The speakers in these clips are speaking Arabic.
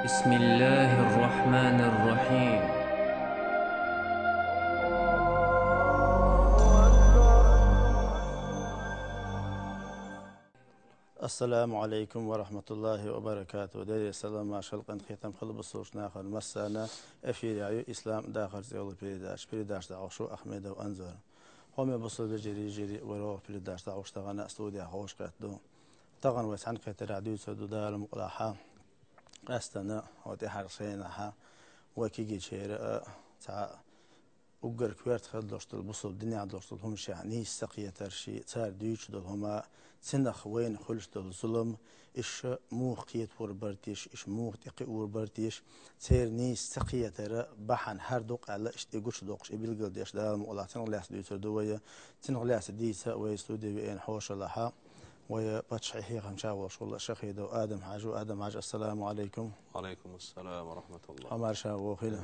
بسم الله الرحمن الرحيم. السلام عليكم ورحمة الله وبركاته. دير السلام ما شلقن ختم خلب الصوش ناخر مسانا أفير عيو إسلام داخل زيول بريداش دعوشو أحمد وأنزور هم يبصل بجري جري وروح بريداش دعوش تغنى استوديا خوش قدو تغن وسعن قتر عدو سدو دار مقلاحا أستنا ودي حرسينها وكيجي شير تاع وقر كويرت خد لوشتل بصل الدنيا لوشتل هم شعني سقية ترشي تار ديوش دل هما سنخ وين خلش دل ظلم إيش موخ قيت وربرتيش إيش موخ تقي وربرتيش تير نيس سقية ترى بحن هر دوق على إيش تيجوش دوقش إبيل قل ديش دال مقلا تنغلاس ديوتر دوية تنغلاس ديسا ويستودي بين حوش لها ويا بتشحي خمسة وشغل الشخيد وآدم حاجو آدم حاج السلام عليكم. وعليكم السلام ورحمة الله. عمر شاو خيلا.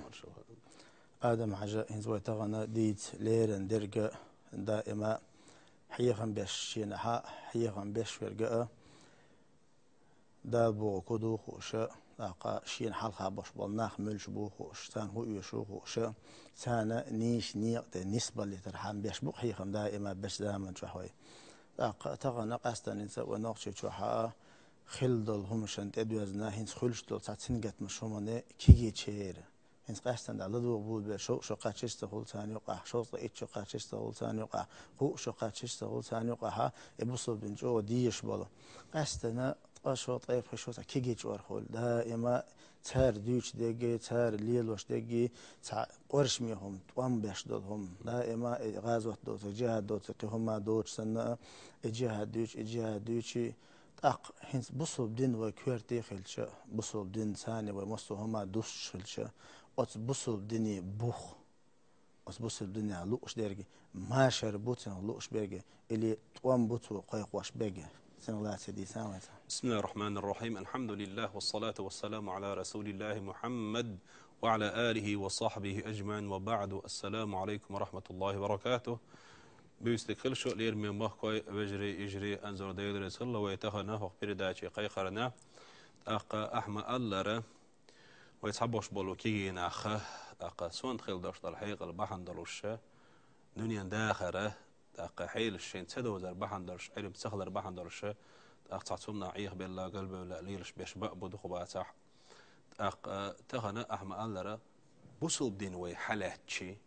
آدم حاجة هنزوي تغنى ديت ليرن درجة دائما حيخن بيش شينها حيخن بيش فرقة دال بو كدو خوشة لاقا شين حلقة باش بالناخ ملش بو خوش تان هو يشو خوشة تانا نيش نيق نسبة اللي ترحم بيش بو حيخن دائما بيش دائما شحوي لاقا تغنى قاستا ننسى ونقشي شوحا خلدل همشان تدوزنا هنس خلشتل تاتسنجت مشومانه كيجي تشير هنس قاستن على دو بود شو قاتشست هول ثاني وقع شو طيت شو قاتشست هول ثاني وقع هو شو قاتشست هول ثاني وقع ها يبصل بنجو ديش بالا قاستنا شو طيب شو كيجي جوار خول دائما تار ديش دقي تار ليل وش دقي قرش ميهم توام بيش دلهم دائما غازوت دوت جهاد دوت هم دوت سنة جهاد ديش أق هنس بصل بدين وكورتي خلشة بصل بدين ثاني ومصو هما دوش خلشة أت بصل بديني بوخ أت بصل بديني لوش درجة ما شربوتنا لوش برجة اللي توام بوتو قيق واش برجة سنغلا سدي سامة. بسم الله الرحمن الرحيم. الحمد لله والصلاة والسلام على رسول الله محمد وعلى آله وصحبه أجمعين وبعد. السلام عليكم ورحمة الله وبركاته. بيستقل شو لير من مخكوي بجري يجري أنزل دير رسول ويتهنا وقبل داشي قيقرنا أقا أحمد الله ويتحبوش بولو كي ناخ أقا سون خيل داشت الحقيقة البحن دلوشة دنيا داخرة أقا حيل الشين تدو زر بحن دلوش علم تسخل بحن دلوشة أقطعتمنا عيخ بالله قلبه ولا ليلش بيش بقبو دخو باتح تغنى أحمد الله بوصل بدين وي حلاتشي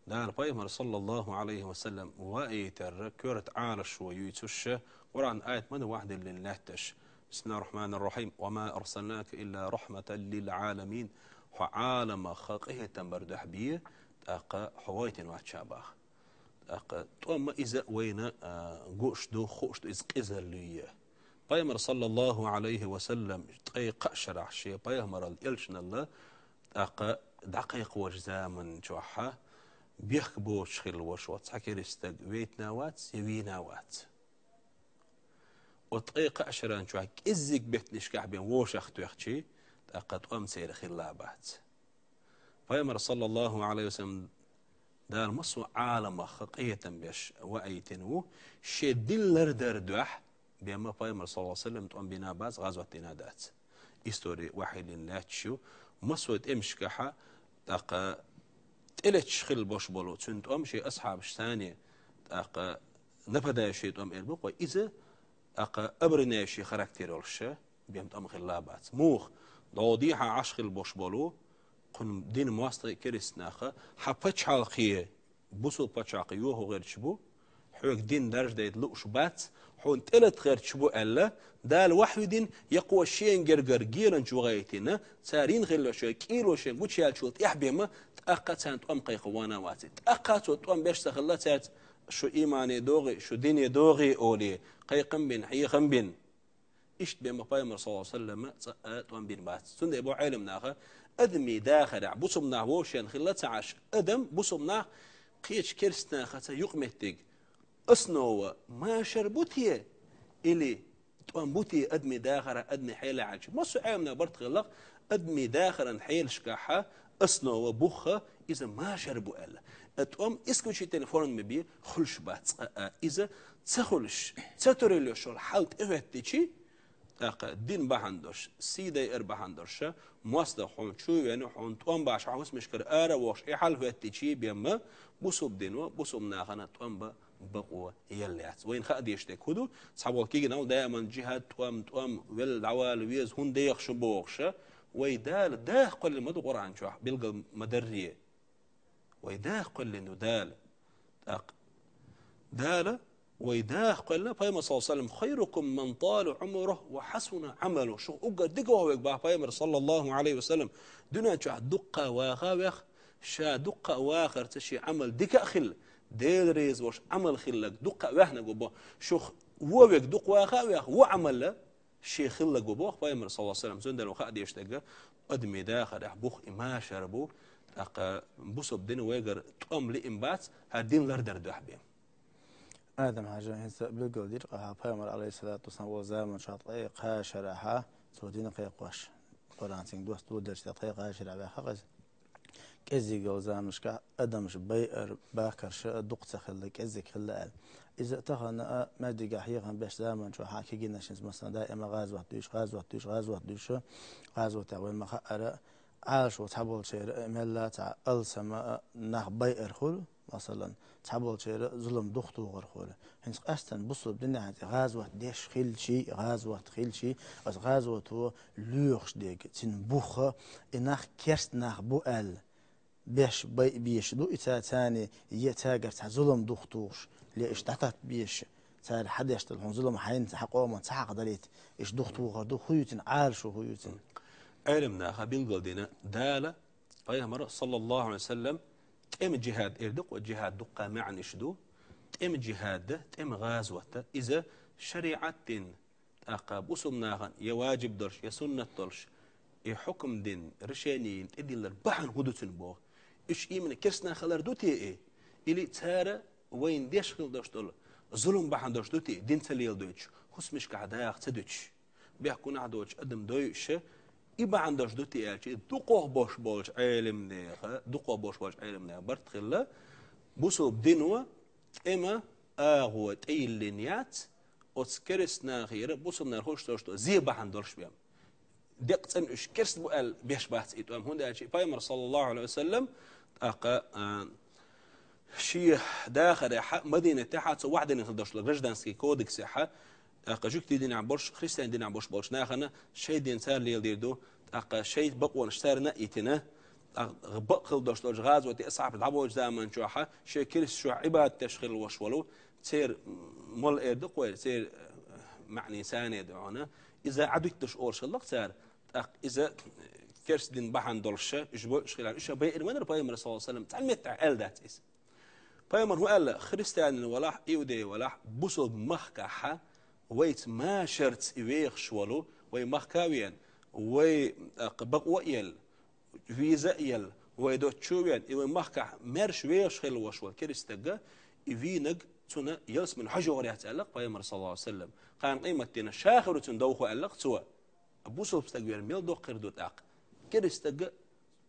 دار بايمر صلى الله عليه وسلم وإيتر كرت عارش ويتش وران آية من واحد للنهتش. بسم الله الرحمن الرحيم. وما أرسلناك إلا رحمة للعالمين وعالم خلقه تنبردح بيه أقا حويت واتشابه أقا توما إذا وين قوش دو خوش دو إذ قزر ليه بايمر صلى الله عليه وسلم تقيق شرح شيء بايمر الإلشن الله أقا دقيق وجزامن جوحة بيخبو شخيل وشوات حكير استد ويت نوات سوي نوات وتقيق عشران جوحة إزيك بيتنش كحبين وشخت ويختشي أقا تقوم سير خلابات بايمر صلى الله عليه وسلم دار مصو عالم خقية بيش وأيتنو شي دلر دردوح بيما بايمر صلى الله عليه وسلم تقوم بنا باز غزوة تنادات إستوري واحد لا تشو مصوت إمشكحة تاقا تلتش خل بوش بولو تنت شي أصحاب ثانية تاقا نبدا شي تقوم إلبوك وإذا أقا أبرنا شي خراكتير الشا بيم تقوم خلابات موخ ضوضيحة عشخل بوش بولو قن دين مواصلة كريسناخا حبتش حالقية بوصل باتشاقيوه وغير شبو حوك دين درج دايت لقش بات حون تلت غير شبو ألا دال وحيدين يقوى الشيء جرجر جيرن شو غايتنا سارين غير شيء كيلو شيء قد شيء شو يحبيما تأقى تان تقوم قيقوانا واتي تأقى تقوم بيش تخلى تات شو إيماني دوغي شو ديني دوغي أولي قيقم بين حيقم بين إيش بما بايمر صلى الله عليه وسلم تقوم بين بات سند أبو علم ناخا أدمي داخل بوسمنا ووشين خلى تعاش أدم بوسمنا قيش كرسنا ختا يقمتك أصنو ما شربوتيه إلي تقوم بوتي أدمي داخل أدمي حيل عاج ما سعيمنا برد خلق أدمي داخل حيل شكاحة أصنو وبخة إذا ما شربوا ألا تقوم إسكو شي تليفون مبي خلش بات إذا تخلش تتريلو شو حالت إفتشي دين بحندوش سيدي بحندوش مصدر حون شو يعني حون توان باش عاوز مشكر وش إحال هو التجي بيما بوسوب دينو بوسوب ناخنا توان بقوة يليات وين خد يشتك هدو صحابو كي نقول دائما جهاد توام والعوال ويز هون ديخ شبوخش ويدال ده قل مدو قرآن شو بيلقى مدرية ويداه قل إنه دال ويداه قلنا بايمر صلى الله عليه وسلم خيركم من طال عمره وحسن عمله شو أقدر دقوا ويقبع بايمر صلى الله عليه وسلم دون شو دقة واخاوخ شا دقة واخر تشي عمل دقة خل ديل ريز وش عمل خلك دقة واحنا قبوا شو وويق دق واخاوخ وعمل له شي خلك قبوا بايمر صلى الله عليه وسلم زند لو خد يشتاق أدمي داخل أحبوخ إما شربو بوسب دين ويقر تقوم لإنبات هالدين لردر دحبيم آدم حاجة هنسا بلقل دير قها بيامر عليه الصلاة والسلام وزامن شاطئي قاشرها سودين قيقواش قرآن سين دوست ودرش تطيق قاشرها بخاقز كزي قوزامش كا أدمش بيئر باكرش دقت خلق كزي خلق إذا تخنا ما دقا حيقا باش زامن شو حاكي جينا شنز مثلا دائما غازوة تعوين مخأرة عاش وتحبول شير ملا تاع ألسما ناخ بيئر خل مثلا تحبول شير ظلم دختو غر خل هنس أستن بصوا بدنا غازوة ديش خيل شي أس غازوة تو لوخش ديك تنبوخ إناخ كرست ناخ بوال بيش دو إتا تاني يتاجر تاع ظلم دختوش ليش تحت بيش تاع حد يشتغل هون ظلم حين تحقوا من تحق دليت إيش دختو غر دو خيوتن عارشو خيوتن علمنا خبيل قلدنا دالة فيامر صلى الله عليه وسلم تم جهاد إردق وجهاد دقة معنى شدو تم جهاد تم غازوة إذا شريعة أقاب وصلناها يواجب درش يسنة درش يحكم دين رشانين إدي البحن هدوتن بوه إيش إيمن كرسنا خلر دوتي إيه إلي تارة وين ديش خل درش دول ظلم بحن درش دوتي دين تليل دوتش خس مش كعداق تدوتش بيحكون عدوتش قدم دوتش إبا عندش دوتي أشي دقوه boş علم نيخا دقوه boş علم نيخا برت خلا بوسو بدينوا إما آغوة اللينيات أتسكرس ناخيرة بوسو نارخوش توشتو زيبا عندش بيام دقتن إش كرس بقال بيش بحث إتوام هون ده أشي بايمر صلى الله عليه وسلم شي داخل مدينة تحت واحدة نخدش لك رجدانسكي كودكس حا أقجوك دين عبورش خريستيان دين عبورش بورش ناخنا شيء دين سار ليل ديردو أق شيء بقوا نشترنا إتنا بقل دوش دوش غاز وتي أصعب العبوج زمان شوحة شيء كرس شو عباد تشغيل وشولو تصير مول إردق وتصير معني ثاني دعونا إذا عدوك دش أورش الله صار إذا كرس دين بحن دولش إجبو شغيل إيش بيئر من البايمر صلى الله عليه وسلم تعلمت تعال ذات إس بايمر هو قال خريستيان ولا إيودي ولا بوصل مخكحة ويت ما شرت إيويخ شوالو وي مخكاويان وي بقويل فيزايل وي دوتشويان إيوي مخكح مرش ويش خيل وشوال كريستجا إيفينج تنا يلس من حجو وريات ألق بايمر صلى الله عليه وسلم قام قيمتنا شاخر تندوخو ألق سوا أبوسو بستقبير ميل دو قردوت أق كريستجا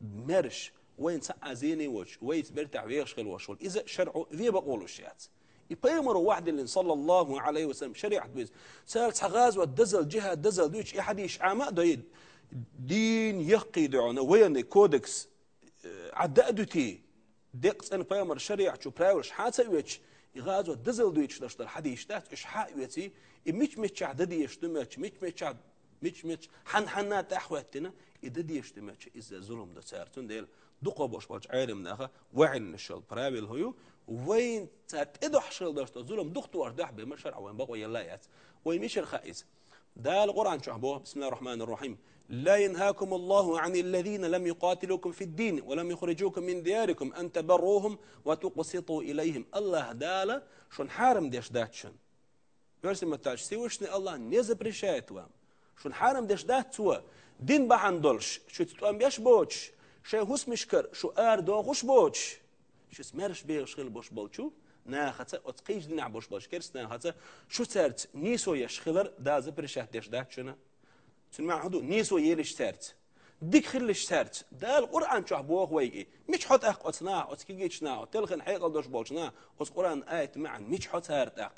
مرش وين سعزيني وش ويت برتع ويش خيل وشوال إذا شرعوا في بقولوا الشيات يبيمر واحد اللي صلى الله عليه وسلم شريعة بيز سالت غاز ودزل جهة دزل دوش أحد يشعماء دويد دين يقي دعونا وين كودكس عدأدوتي دقت أن بيمر شريعة شو براورش حاسة ويش غاز ودزل دوش دشتر حد يشتات إش حق ويتي مش عددي يشتمش مش حنات أحواتنا إددي يشتمش إذا ظلم ده سارتون ديل دقوا باش عالم ناخا وعن الشل براويل هيو وين تأكدوا حشل داشت ظلم دختوا أردح بمشرع وين بقوا يلايات وين مش الخائز ده القرآن شعبوه بسم الله الرحمن الرحيم لا ينهاكم الله عن الذين لم يقاتلوكم في الدين ولم يخرجوكم من دياركم أن تبروهم وتقسطوا إليهم الله دالا شون حارم ديش داتشن يرسم التاج سيوشني الله نزبرشات وام شون حارم ديش دات سوا دين بحندلش شو تتوام بيش بوش شيء هوس مشكر شو دو خوش بوش شو سمرش بيه شغل بوش بولشو ناخته أتقيج دنا بوش بولش كرس ناخته شو ترت نيسو يشخلر داز برشات ديش دات شنا تسمع هدو نيسو يلش ترت ديك خلش ترت دا القرآن شو بوه ويجي مش حط أق أتنا أتكيجنا تلخن حيقل دوش بولشنا أس قرآن آية معن مش حط هرت أق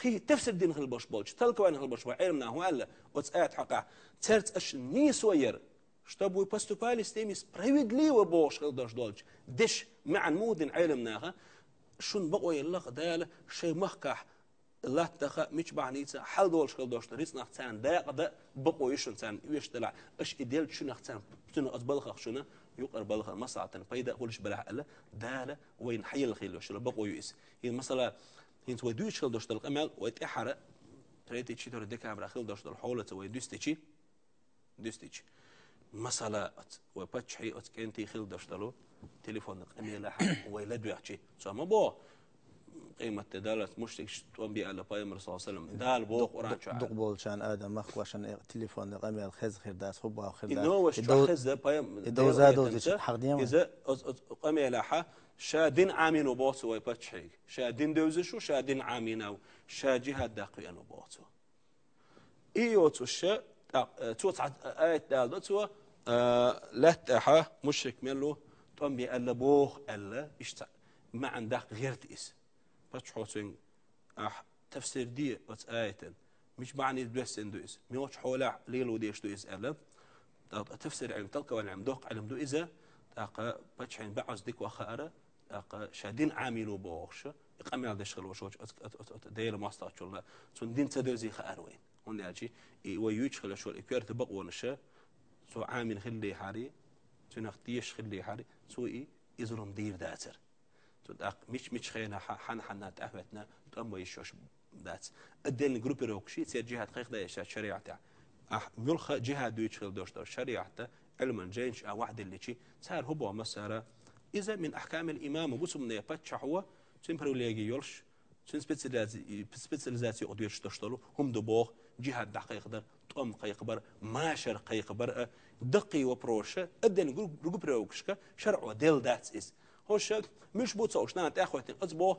قي تفسر دين خل باش بولش تلقوان خل باش علمنا هو ألا وتسأت حقا ترت أش نيس وير чтобы поступали с теми справедливо бош خل داش دولش دش مع المودن علمناها شون بقوا يلق دال شيء مخكح لا تخا مش بعنيتها حل دولش خل داش ريس نختان دا بقوا يشون تان يش طلع اش إديل شو نختان بتنو أتبلخ شونه يقر بلخ مصعة فايدة ولش بلع ألا دال وين حي الخيل وش بقوا يس هي مثلا هين توديش خل داش تلق أمل ويتحرق تريتي تشي تور ديك عبر خل داش الحولة ويدوستيشي دوستيشي مثلا وبتشحي أتكنتي خل داش تلو تليفونك أميل لح ويلد ويحكي سما بو قيمة دالت مشتك تنبي على بايمر صلى الله عليه وسلم دال بوق وران شعر دقبول شان آدم مخ وشان تليفون أميل خز خير داس خبا خير داس إنه وش خز ده بايم إذا زادوا حق ديما إذا أميل لح شادين عامين وباص ويبتشحي شادين دوزشو شادين عامينه شاجها دقيقة وباصه إيوه تشا توت آية دال توا لا تحا مشرك ملو تنبي ألا بوخ ألا إشتا ما عندك غير تئس بس حوتين تفسير دي آية مش معني بس إندو إس ميوش حولا ليلو ديش دو إس ألا تفسير علم تلقى والعلم دوق علم دو إذا تاقا بتشحين بعض ديك وخارة تاقا شادين عاملو بوخش يقامي على دشغل وشوش دايل ماستر شولا تون دين تدوزي خاروين هون ياجي ويوش خلا شو الإكوار تبق ونشا سو عامل خلي حاري تنختيش خلي حاري سوء يزرم دير داتر تدق مش خينا حنا تأهبتنا تأم يشوش دات الدين الجروب روكشي تصير جهة خيخ ده شريعة ملخ جهة دويش خل دوش شريعة علما جينش واحد اللي شيء صار هو مسارة إذا من أحكام الإمام وبصم من يبتش هو سيمبروليجي يولش سبيسياليزاتي أوديش تشتغلوا هم دبوغ جهة دقيق در تأم قيقبر ماشر قيقبر دقي وبروشة الدين جروب روكشك شرع وديل داتس إس هوش مش بوتصوش نان تأخوتين أصبح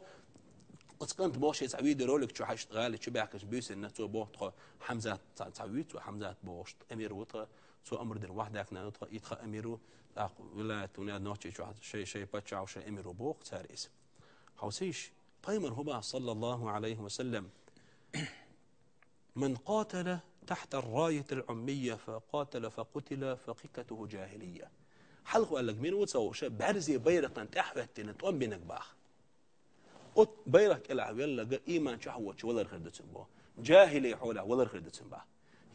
أتقنت بوش يتعويد رولك شو حشت غالي شو بيعكش بيس إنه تو بوه تخا حمزة تعويد وحمزة بوش أمير وطا تو أمر در واحد كنا نطق يتخا أميرو ولا تونا نوتشي شو شيء بتشع وشيء أميرو بوخ صار اسم حوسيش قيمر هو صلى الله عليه وسلم من قاتل تحت الراية العمية فقاتل فقتل فقكته جاهلية حلقوا قال لك مين وتصوش برزي بيرق أنت أحفت نتوم بينك باخ قط بيرك العب يلا إيمان شحوة ولا الخردة باه جاهلي حوله ولا الخردة باه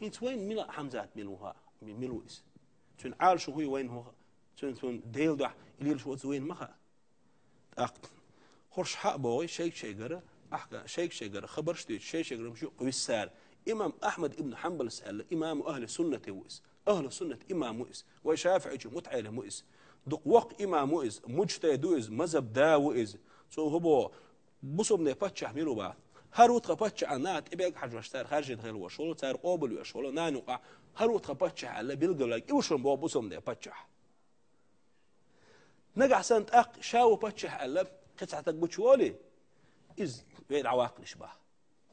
هنت وين ملا حمزات ملوها ملويس تون عال شو هو وين هو تون ديل ده اللي شو وين مخا خرش حق بوي شيء جرى أحكى شيء جرى خبر شيء جرى مشو قويسار إمام أحمد ابن حنبل سأل إمام أهل السنة وإس أهل السنة إمام مؤس وشافعي متعال مؤس دق وق إمام مؤس مجتهد وإز مذهب دا وإز سو هو بصوب نبتش حملوا بعض هروت خبتش عنات إبيك حاجة اشتار خارج الخيل وشول صار قابل وشول نانوقع هروت خبتش على بيلقلك إيشون بوا بصوب نبتش نجح سنت شاو بتش على قطعتك بتشولي إز بيد عواقل شبه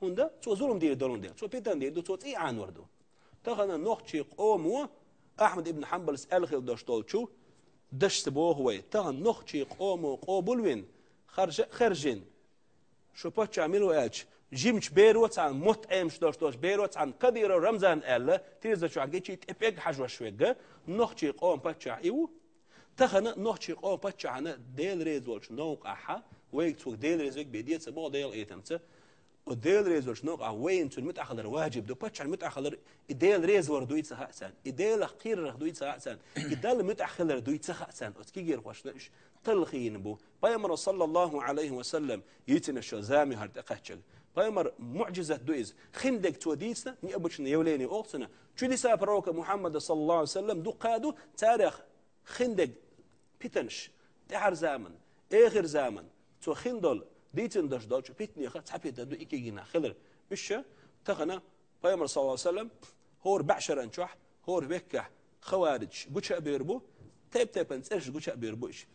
هوندا سو زولم دير دولون دير سو بيتان دير دو سو عن وردو تخنا نوختي قومو أحمد ابن حنبل سأل خيل داشتولشو دش سبوه هو تخنا نوختي قومو قابلوين خرجين شو بتش عملوا إيش جيمش بيروت عن متعمش داشتوش بيروت عن قدير رمزان ألا تيزا شو عجيتي تبيك حجوا شوية نوختي قوم بتش إيو تخنا نوختي قوم بتش عنا ديل ريزولش نوق أحا ويكتوك ديل ريزولك بديت سبوه ديل إيتمته وديل ريزولش نوق وين تون متأخر واجب دو بتش متأخر ديل ريزور دويت سهأسان ديل خير دويت سهأسان ديل متأخر دويت سهأسان أتكيجر واشناش تلخين بو بايمر صلى الله عليه وسلم يتنا شو زامي هرتقهشج بايمر معجزة دويز خندق توديتنا نيابوشنا يوليني أوقتنا شو دي سابروك محمد صلى الله عليه وسلم دو قادو تاريخ خندق بيتنش تعر زمن آخر زمن تو خندل ديتن دش دالش بيتني خد حبيت دو إيكيجنا خلر بيش تخنا بايمر صلى الله عليه وسلم هور بعشر أنشح هور بكح خوارج قش بيربو تيب أنسرش قش بيربوش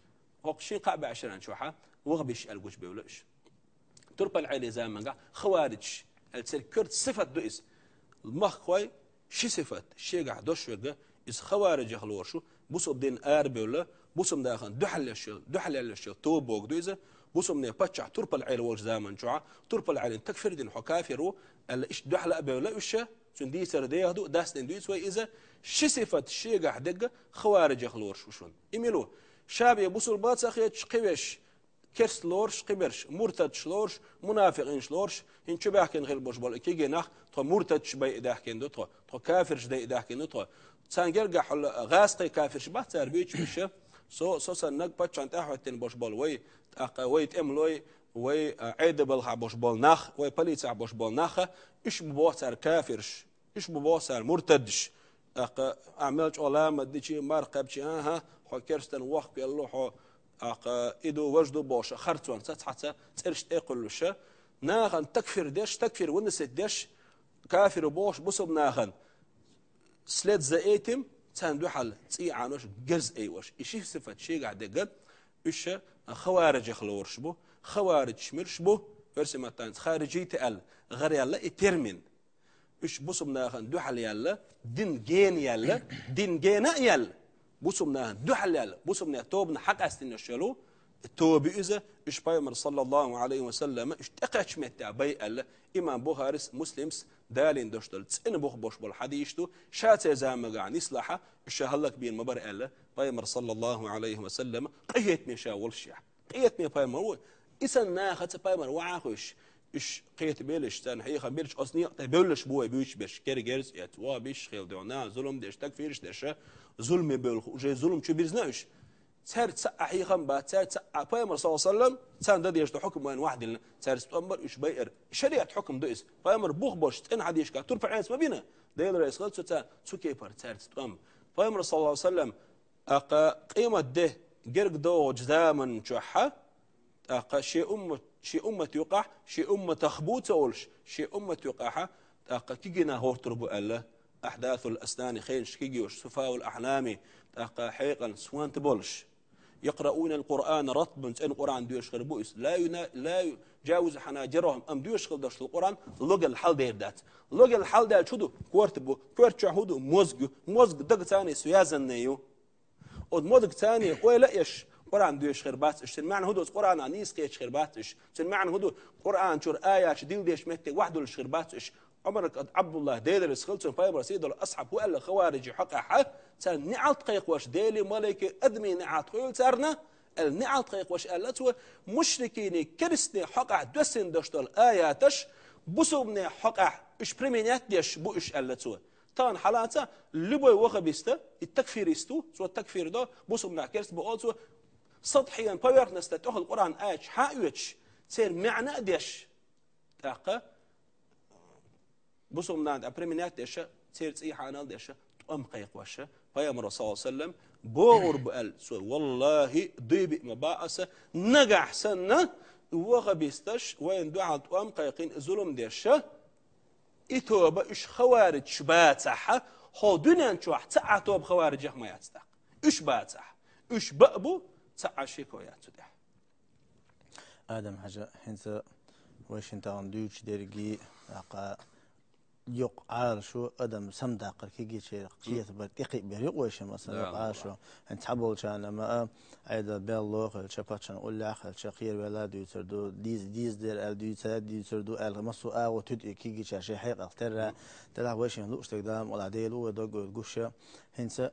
وقشين قاع بعشر أنشحة وغبش القش بيولش تربى العيلة زمان خوارج السكرت صفة دوئس المخ خوي شي صفة شيء قاعد دوش وجا إس خوارج يخلورشو بوسو بدين آر بيولا بوسو مداخن دحل الشيء توبوك دويزة بوسمني بتشع ترب العيل وش زمن شوع ترب العيل تكفر دين حكافرو اللي إيش دحل أبي ولا إيش سندي سرديه هدو داس ندويس وإذا شصفة الشيء قاعد خوارج خلورش وشون إميلو شابي بوسل بات أخي شقيش كرس لورش قبرش مرتد شلورش منافقين شلورش إن شبه كن غير بوش بول كي جناح تو مرتد شبي إده كن دو تو كافر شدي إده كن تو تانجر حل غاسقي كافر شبه تربيش بشه سو سنك بتشان تحوتين بوش بول وي تأملوي وي عيد بالها بوش بول نخ وي بليتع بوش بول نخ إيش ببوسر كافرش إيش ببوسر مرتدش أعملش علامة ديشي مرقبش ها خو كرستن وقت بيالله خو إدو وجدو باش خرطون حتى ترش تقول وش ناغن تكفر ديش تكفر ونسيت ديش كافر باش بصب ناغن سلت زايتم تندو حل تي عنوش جرز اي وش إشي صفة شيء قاعد يقول إيش خوارج خلورش بو خوارج شمرش بو فرس متان خارجي تقل غير يلا ترمن إيش بصب ناغن دو حل يلا دين جين يلا دين جينا يلا بوسمنا دحلال بوسمنا توبنا حق استنشلو التوب إذا إيش بايمر صلى الله عليه وسلم اشتقش متى بي الله إمام بوخارس مسلمس دالين دشتل تسن بوخ بوش بالحديث شات زام قاعد يصلحه الشهلك بين مبر الله بايمر صلى الله عليه وسلم قيت مشاول شيع قيت مي بايمر إسن ناخت بايمر وعاخش إيش قيت بيلش تان حقيقة بيلش أصني تبيلش بوي بيش بيش كيرجرز يتوا بيش خيل دونا ظلم ديش تكفيرش ديش ظلم بيلخ وجاي ظلم شو بيرزناش صار تسع حقيقة بعد صار تسع بايمر صلى الله عليه وسلم صار ده ديش حكم وين واحد اللي صار تأمر إيش بير شريعة حكم دويس بايمر بوخ باش تن حديش كا ترفع عيس ما بينا ده الرئيس قال سو كيبر صار تأمر بايمر صلى الله عليه وسلم قيمة ده جرق دو جزاما شحة شيء أمة يقع شيء أمة تخبوت أولش شيء أمة يقعها كيجينا هو تربو الله أحداث الأسنان خينش كيجيوش سفاء الأحلام حقيقا سوان تبولش يقرؤون القرآن رطبا إن القرآن ديوش خربوس لا يجاوز حناجرهم أم ديوش خلدش القرآن لقى الحال دير دات لقى الحال دير شدو كورت شهودو موزق دق ثاني سيازن نيو وموزق ثاني ولا إيش قرآن ديوش خربات إيش المعنى هدو قرآن عنيس كيش خربات إيش المعنى هدو قرآن شور آيات ديل ديش متى وحده الشخربات إيش عمرك عبد الله ديدر سخلتون فايبر سيد الأصحاب هو اللي خوارج حقها صار نعال تقيق واش ديلي ملك أدمي نعال تقيل صارنا النعال تقيق واش قالتوا مشركيني كرستني حقه دوسن دشتل آياتش بصوبني حقه إيش بريمينات ديش بو إيش قالتوا طبعا حالاته اللي بوي وخبيسته التكفيريستو سو التكفير ده بصوبنا كرست بقولتوا سطحيا باير نستتأخذ القرآن آيش حاويتش تصير معنى ديش تاقه بصوا من عند أبريمينات دشة تصير تسي حانال دشة تقام قيق وشة فيامر صلى الله عليه وسلم بور بقال سو والله ضيب مباعثة نجح سنة وغبيستش وين دعاء تقام قيقين ظلم دشة إتوبة إيش خوارج شباتها هو دنيا نشوح تسعة توب خوارج ما يتستق إيش باتها إيش بقبو تسعة شيكويات تدح آدم حاجة هنسا وش انت عندوش درجي يق عارشو أدم سمدا قركيجي شيء قيت برتقي بريق وش مثلا عارشو أنت حبول كان ما أيضا بالله الشباتشان أقول لك الشقير ولا ديوتردو ديز دير ديوتردو المسو وتد كيجي شيء حيق اختر تلا وش لوش تقدام ولا ديلو ودق جوشة هنسا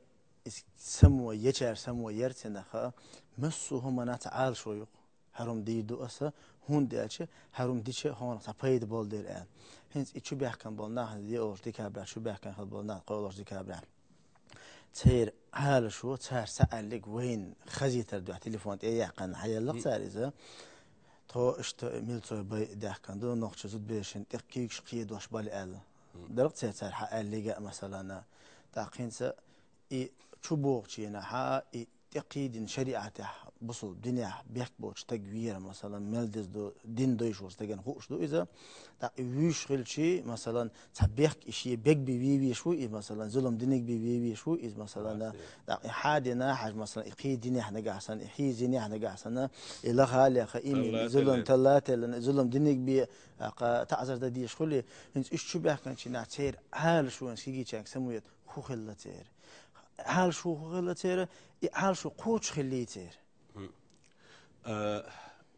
سمو يشار سمو يرتنخا مسو هم نتعال شو يق هرم ديدو أسا هون ديالش هرم ديش هون تبايد بول دير آن هنس إيشو بيحكم بالنا هذي أول ديكابر شو بيحكم هذا بالنا قولش ديكابر تير حال شو تير سألك وين خزي تردو تليفون إيه يحكم حيا الله تير إذا تو إشت ميلتو باي ديحكم دو نقطة زود بيشن تحكيك شقيد واش بالي آل درت تير حال لقى مثلا تاقين س إيه شو بوقتي نحا تقييد شريعته بصل الدنيا بيحكبوش تجوير مثلا ملدز دو دين دويش وستجن خوش دو إذا تقويش خل شيء مثلا تبيك شيء بيك بيبي شو إذا مثلا ظلم دينك بيبي شو إذا مثلا حادنا حاج مثلا إقي ديني إحنا جاهسن إحي ديني إحنا جاهسن إلا خالي خائم ظلم ثلاثة لأن ظلم دينك بي تعذر ده ديش خلي إنت إيش شو بيحكي شيء نعتير حال شو نسيجي شيء سمويت خو خلتير حال شو خلتير حال شو قوش خليتير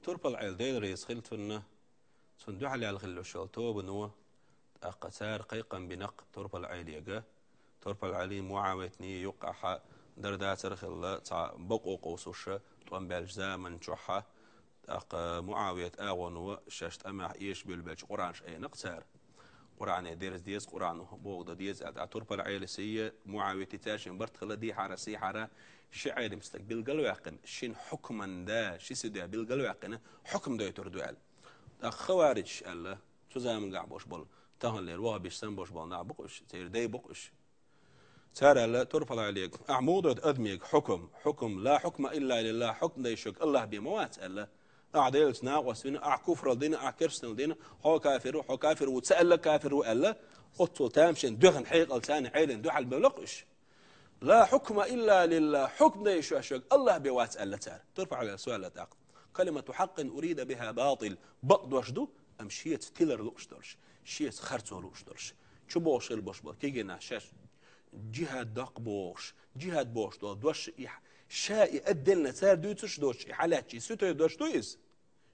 تربل عيل ديل ريس خلت فنه صندوق على الخلو شلتو بنو أقسار قيقا بنق تربل عيل يجا تربل عيل معاوتني يقع دردات رخل بقو قوسوش طن بالجزاء من شحة معاوية آغون شاشت أما إيش بالبلج قرآن شيء نقصار قرآن ديرز ديز قرآن بوغدا ديز تربل عيل سيء معاوية تاشن برت خلا دي حارة سي حارة شعير مستقبل قلواقن شين حكما دا شي سدا بالقلواقن حكم دا يتردوال خوارج الله شو زي من قاع بوش بول تهن لير وها بيش سن بوش بول نا بقش تير داي بقش سار الله ترفل عليك أعمودة أدميك حكم لا حكم إلا لله حكم دا يشك الله بموات الله أعديلت ناقص فينا أعكفر الدين أعكرسن الدين هو كافر وتسأل كافر وألا أطول تامشن دغن حيق لسان عيلن دوحل بلقش لا حكم إلا لله حكم دا يشك الله بوات ألا تار ترفع على سؤال لا تعقل كلمة حق أريد بها باطل بقد وشدو أم شيت تيلر لوش درش شيت خرطو لوش درش شو بوش البوش بول كيجينا شاش جهاد دق بوش جهاد بوش دوش شاي أدلنا تار دوتش دوش حالاتي ستو دوش دويز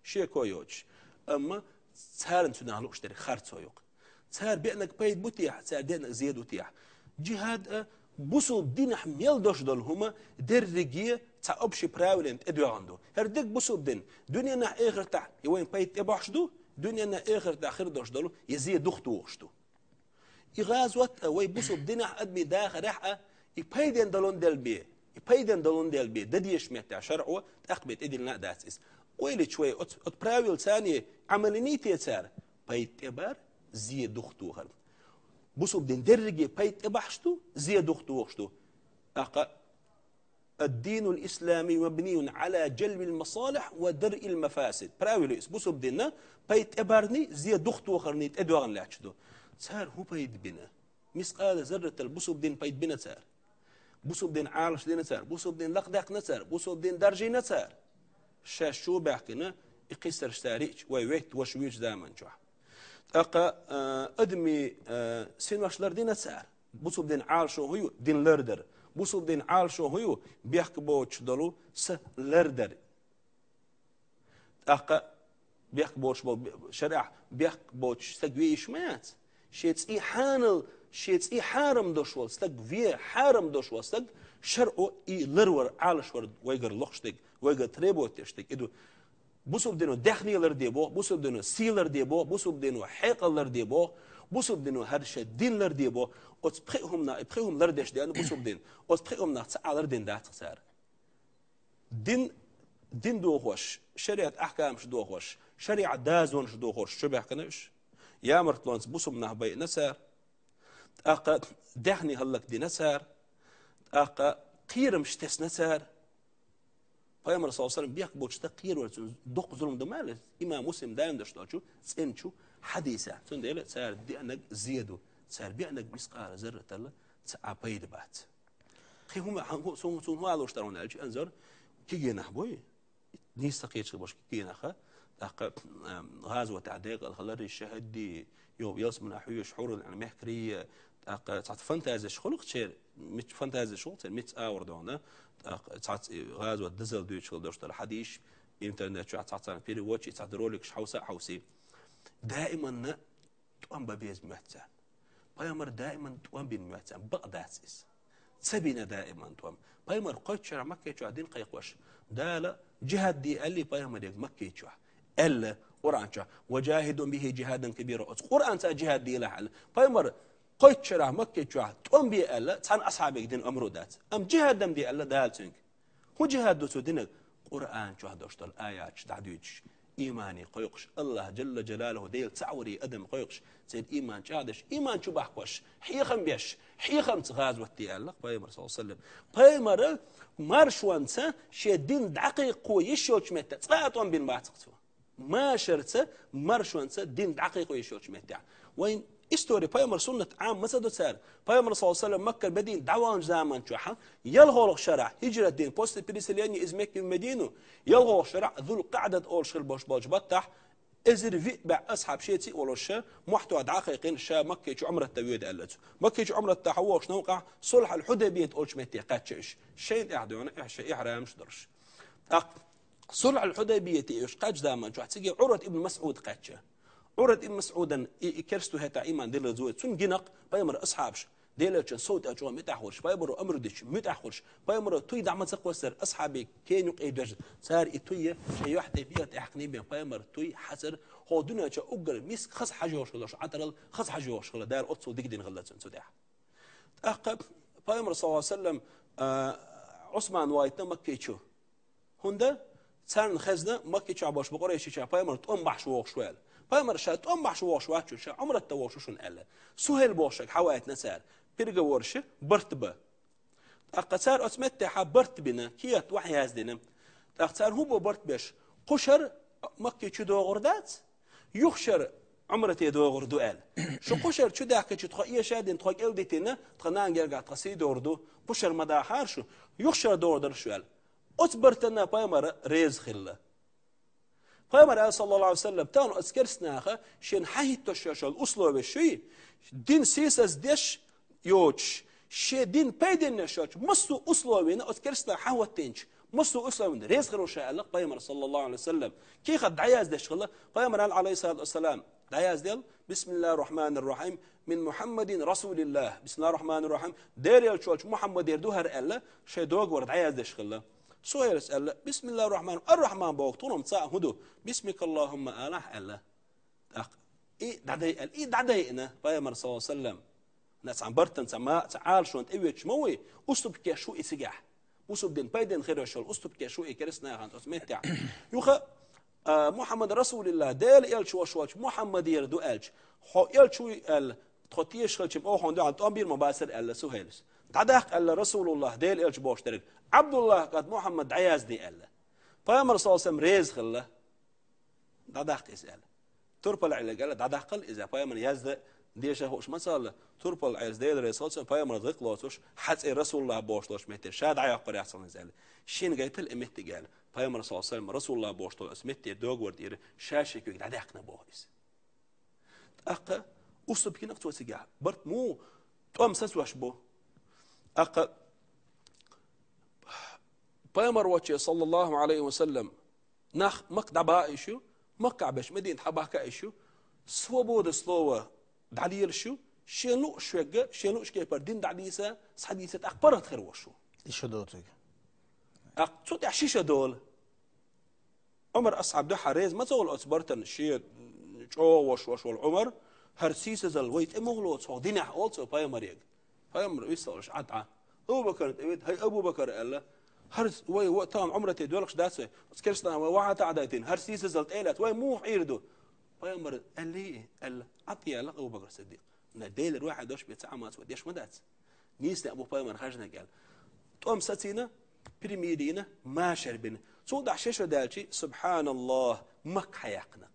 شيء كويوش أما تار نتنا لوش دري خرطو يوق تار بأنك بيد بوتيح تار دينك زياد وتيح جهاد بوسو دين حميل دوش دول هما درجية تعبش براولين ادو عنده هردك بوسو دين دنيا نا اخر تاع يوين بيت ابحشدو دنيا نا اخر تاع اخر دوش دولو يزيد دختو وشتو يغازوت وي بوسو دين ادمي داخل رحقه يبيدن دلون دل بي دديش متاع شرعه تقبت ادلنا داتس ويلي شوي ات براول ثانيه عملنيتي صار بيت ابر زيد دختو خل بوسو بدين درجي بيت ابحشتو زيد دختو وشتو الدين الإسلامي مبني على جلب المصالح ودرء المفاسد براوليس بوسو بدنا بيت ابرني زيد دختو خرني ادوغن لاتشدو صار هو بيت بنا مسقال ذره البوسو بدين بيت بنا صار بوسو بدين عارش دين صار بوسو بدين لقدق نصار بوسو بدين درجي نصار شاشو بحكنا يقيسر شتاريك ويويت وشويش دائما جوح ادمي سينواشلر دين صار بوسو بدين عارشو هو دين لردر بوسو بدين عارشو هو بيحكي بوش دلو س لردر بيحكي بوش شرع بيحكي بوش سقوي شمات شيتس اي حانل شيتس اي حارم دوشول سقوي حارم دوشول سق شرعو اي لرور عالش ورد ويقر لوخشتك ويقر تريبو تشتك ادو بوسو بدينو دخني لر ديبو بوسو بدينو سيلر ديبو بوسو بدينو حيقل لر ديبو بوسو بدينو هرشة دين لر ديبو وتبخيهم لردش ديانو بوسو بدين وتبخيهم ناقصة لردين دات خسار دين دوخوش شريعة أحكام شدوخوش شريعة دازون شدوخوش شو بيحكناش يا مرتلونس بوسو منها بي نسار دخني هلك دي نسار قيرم شتس نسار پیامبر صلی الله علیه و سلم بیاک بوچ تقیر ورتون دق ظلم دمال امام مسلم دایم داشتاچو سنچو حدیثه تون دیل سر دی انك زیادو سر بی انك مسقال ذره الله تعبيد بات خي هم سون هو علوش ترون الج انظر كي نحبوي نيستقيت باش كي نخا غاز وتعديق الخلري الشهدي يوم يسمن حيوش حور يعني محكري فانتازي خلق شيء مش فانتازي شغل مت اور دونا غاز ودزل دوش دوشت الحديث انترنت شو تعطان بيري واتش تعدرولك حوسي دائما توام ببيز محتان بايمر دائما توام بين محتان بقداسس سبينا دائما توام بايمر قيت شرع مكه شو عدين قيقوش دالا جهاد دي اللي بايمر يك مكه شو الا قران شو وجاهد به جهادا كبيرا قران تا جهاد دي لا بايمر قيت شرع مكة جواه توم بي ألا تان أصحابك دين أمرودات أم جهاد دم دي ألا دالتنك هو جهاد دوتو دينك قرآن جواه دوشت الآيات تعديش إيماني قيقش الله جل جلاله ديل تعوري أدم قيقش زين إيمان شادش إيمان شو بحقوش حيخم بيش حيخم تغاز وتي ألا بايمر صلى الله عليه وسلم بايمر مارشوانسا شي دين دقيق ويشوش متى تفاتون بين بعتقتو ما شرطه مارشوانسا دين دقيق ويشوش متى وين استوري بايمر سنة عام مسدو سار بايمر صلى الله عليه وسلم مكة بدين دعوان زمان شوحا يلغو شرع هجرة دين بوست بريسلياني إز مكة مدينة يلغو شرع ذو القعدة أول شغل باش بتح إزر في بع أصحاب شيتي ولا شا محتوى دقيقين شا مكة شو عمرة التويد قالته مكة شو عمرة التحوش نوقع صلح الحديبية أولش متى قاتش شيء إعدونا إحش إحرام شدرش صلح الحديبية إيش قاج دائما شو حتسجي عروة ابن مسعود قاتشة عروة ابن مسعود كرستو هتا إيمان دل زوج سن جنق بيمر أصحابش ديلة صوت أجوا متأخرش بيمر أمر دش متأخرش بيمر توي دعم تقوسر أصحابي كانوا قيدج صار إتوية شيء واحد فيها تحقني بيمر توي حسر هو دنيا شو أجر ميس خص حاجة وشغلش عترل خص حاجة وشغل دار أتصل دقدين غلط سوداح أقب بيمر صلى الله عليه وسلم عثمان وايتنا مكيتشو هندا سان خزنة مكي شعباش بقريش شعب بيمر تقوم بحشوا شوال بيمر شات تقوم بحشوا شوال شو عمر التواشو شون ألا سهل بوشك حوائت نسار بيرجع ورشة برتبة أقصار أسمت حبرت بنا كيات وحي هزدنا أقصار هو برتبش قشر مكي شو دو غردات يخشر عمرتي دو غردو أل شو قشر شو داك شو تخيل شادين تخيل إلديتنا تخنان جرجع تصيد دوردو قشر مداحار شو يخشر دوردر شو أل أتبرتنا بيمر ريز خلة بيمر صلى الله عليه وسلم تانو أسكرسناخه شين حيت تشاشل الأصل بالشيء دين سيسس دش يوتش شي دين بيدن نشاش مستو أصل بينا أسكرسنا حوتينش مستو أصل بينا ريز خلو شاء بيمر صلى الله عليه وسلم كي خد دعياز دش خلة بيمر عليه الصلاة والسلام دعياز ديل بسم الله الرحمن الرحيم من محمد رسول الله بسم الله الرحمن الرحيم دير يلشوش محمد يردوهر ألا شي دوغ ورد عياز دش خلة سؤال يسأل بسم الله الرحمن بوقتهم صاع هدو بسمك اللهم آله ألا إيه دعدينا بيامر صلى الله عليه وسلم ناس عم برتن سما تعال شو أنت إيش موي أسلوب كشو إسجاح أسلوب دين بيدن خير شو أسلوب كشو إكرسنا عن أسمه تاع يخا محمد رسول الله دال إل شو محمد يردو ألش هو إل شو ال تخطيش خلشم أو هندو عن تأمير مباشر ألا سهيلس تعدق ألا رسول الله دال إل شو باشترك عبد الله قد محمد عياز دي ألا فيامر صلى الله عليه وسلم ريز خله تعدق إسأل تربل على قال تعدق إذا فيامر يزد ديشه هوش مثلا تربل عياز دي الرسول صلى فيامر ذق لاتوش حتى رسول الله باشلاش متر شاد عياقر يحصل نزال شين جايت الإمت قال فيامر صلى الله عليه وسلم رسول الله باشلاش متر دوغ ورد شاشك تعدقنا بوهيس أق أصب كنا قطوة سجاح برت مو توم سسوش بو أق بيامر وجه صلى الله عليه وسلم نخ مقدبا إيشو مقعبش مدين حباك إيشو سوبود سلوة دعليل شو شنو شوجة شنو شكي بردين دعليسة حديثة أخبرت خير وشو إيش دوتك صوت عشيشة دول عمر أصحاب ده حريز ما تقول أصبرتن شيء شو وش والعمر هرسيس زل ويت إمغلو صادين أولسو بيامر يج بيامر ويسالش عدعة أبو بكر تبيت هاي أبو بكر قال هرس وي وقتهم عمرتي دولكش داسه سكرسنا وواحد عدايتين هرسيس زلت إيلات وي مو حيردو بيامر قال لي قال عطيه لك أبو بكر الصديق نديل الواحد دوش بيتعامل وديش مدات نيسنا أبو بيامر خرجنا قال تقوم ستينا بريميدينا ما شربنا صود عشيشة دالشي سبحان الله مك حيقنق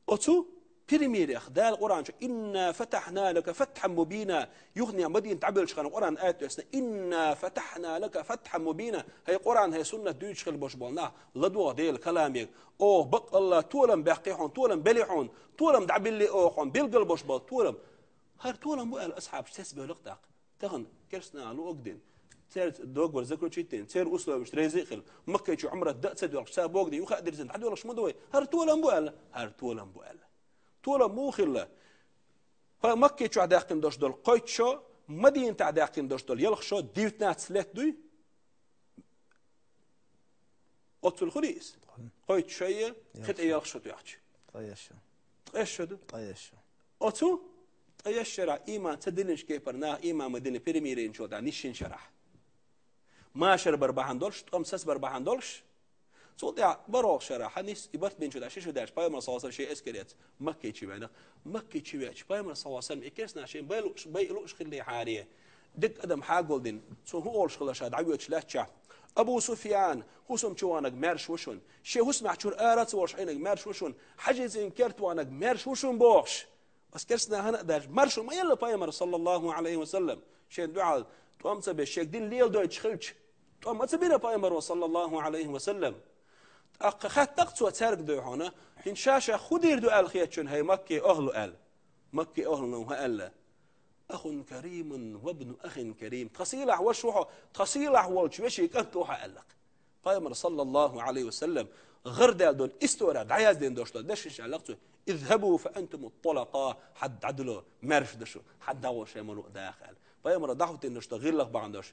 أتو بريميري أخدال القرآن إنا فتحنا لك فتحا مبينا يغني مدين تعبير شخان القرآن آيات يسنا إنا فتحنا لك فتحا مبينا هي قرآن هي سنة دوش خل بشبالنا لدوا ديل كلامي أوه بق الله طولم بحقيحون طولم بليحون طولم دعبير لي أوحون بالقلب بشبال طولم هر طولم بقى الأصحاب تسبه لقطاق تغن كرسنا لو أقدن تير دوغ ورزكرو تشيتين تير أسلوب مش ريزيخل مكة شو عمره دق سد ولا شاب بوقدي يخا درزن حد ولا شمدوي هر طولم بقى هر طولم بقى طولم مو خلا فمكة شو عداقين دوش دول قيت شو مدين تعداقين دوش دول يلخ شو ديوتنات سلات دوي أطفل خليس قيت شيء خد يلخ شو تيحش طيش إيش شو طيش أتو إيش شرع إيمان تدلنش كيفرنا إيمان مدينة بريميرين شو ده نيشين شرح ما شر بربعان دولش تقوم سس بربعان دولش صوت يا برو شرح نيس يبرت بين شو ده شو داش بايمر صلى الله عليه وسلم شيء اسكريت مكة شيء بعنا مكة شيء بعش بايمر صلى الله عليه وسلم إكيسنا شيء بيلوش خلي حارية دك أدم حاجولدين سو هو أولش خلاص هذا عيوش لا تشع أبو سفيان هو سم شوانك مارش وشون شيء هو سمع شور آرت ورش عينك مارش وشون حجز إنكرت وانك مارش وشون بوش أسكرسنا هنا داش مارش ما يلا بايمر صلى الله عليه وسلم شيء دعاء توام تبي شيء دين ليل دويتش خلش توام ما تبينا بايمر صلى الله عليه وسلم أخذ تقصوا تسرق ده هنا إن شاشة خدير دو الخيتشون هي مكة أهل مكة أهل وهألا أخ كريم وابن أخ كريم تصيلح وشوحه تصيلح والشوشي كنتوها ألق Paygamberi sallallahu aleyhi ve sellem غردال دول استورا دعياز دين دوشتو دشش علاقته اذهبوا فأنتم الطلقاء حد عدلو مرش دشو حد دعوة شيء ملو داخل بايمر دعوة إنه غير لك بعندش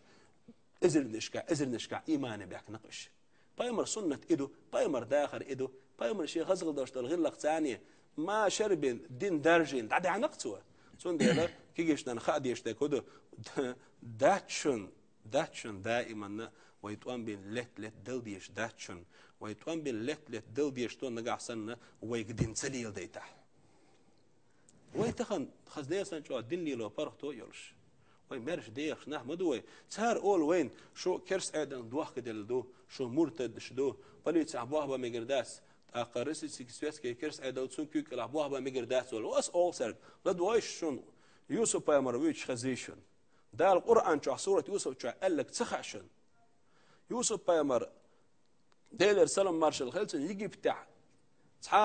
إزر نشكع إيمان بيحك نقش بايمر سنة إدو بايمر داخل إدو بايمر شيء غزل دوشتو غير لك ثانية ما شربين دين درجين دعدي عنقتوا سون ديلا كيجيش نخادي يشتكودو داتشن دائما ويتوان بين لت دلديش داتشن ويتوان بين لت دلديش تو نجح سنة ويقدين سليل ديته ويتخن خزدي سنجوا دني لو برختو يلش ويمرش ديخ نحمدوي صار أول وين شو كرس أيضا دوخ كدل دو شو مرتد شدو بلي تعبوه بمجرداس أقرص سكسوس كرس أيضا تسون كيك لعبوه بمجرداس ولا أول سر لدوايش شون يوسف بيمرويش خزيشن ده القرآن شو سورة يوسف شو قال لك تخشن يوسف بيمر ديلر سلام مارشال خلص يجي بتاع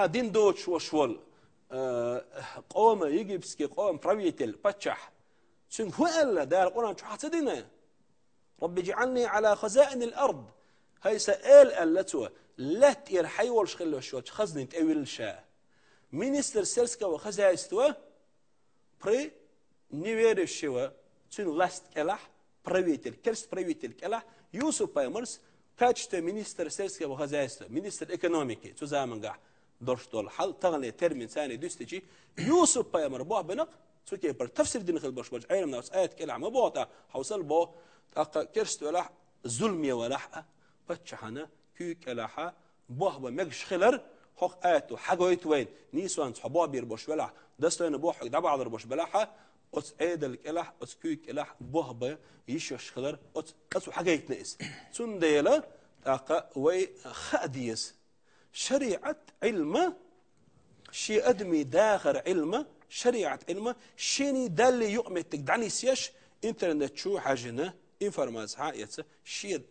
دين دوتش وشول قوم يجي بسكي قوم فرويتل بتشح شن هو قال ده القرآن شو حسدنا رب اجعلني على خزائن الأرض هاي سأل قالته لا تير حيول شخل وشوت خزني تأويل شاء مينستر سيلسكا وخزائن استوى بري نيوير الشوا شن لاست كلاح فرويتل كرس فرويتل كلاح يوسف بايمرس كاتشت مينستر سيلسكا وخزائن مينستر إيكونوميكي تو زمان قاع درشتول حل تغني ترمين ثاني دوستجي يوسف بايمر بوه بنق سوكي بر تفسير دين خل بش عين ناس آيات كلام ما بوطا حوصل بو كرست ولا ظلمي ولا حق بتشحنا كيك لاحا بوه بمجش خلر حق آيات وحاجويت وين نيسوان صحبوا بير بش ولا دستين بوه حق دبع عذر بش بلاحة أت عيد الكلاح أت كيك لاح بوه ب يشش خلر أت حاجيت نقص سنديلا وي خاديس شريعة علم شيء أدمي داخل علم شريعة علم شيني دالي يؤمن تقدعني سياش إنترنت شو حاجنا إنفرماز حاجة شيء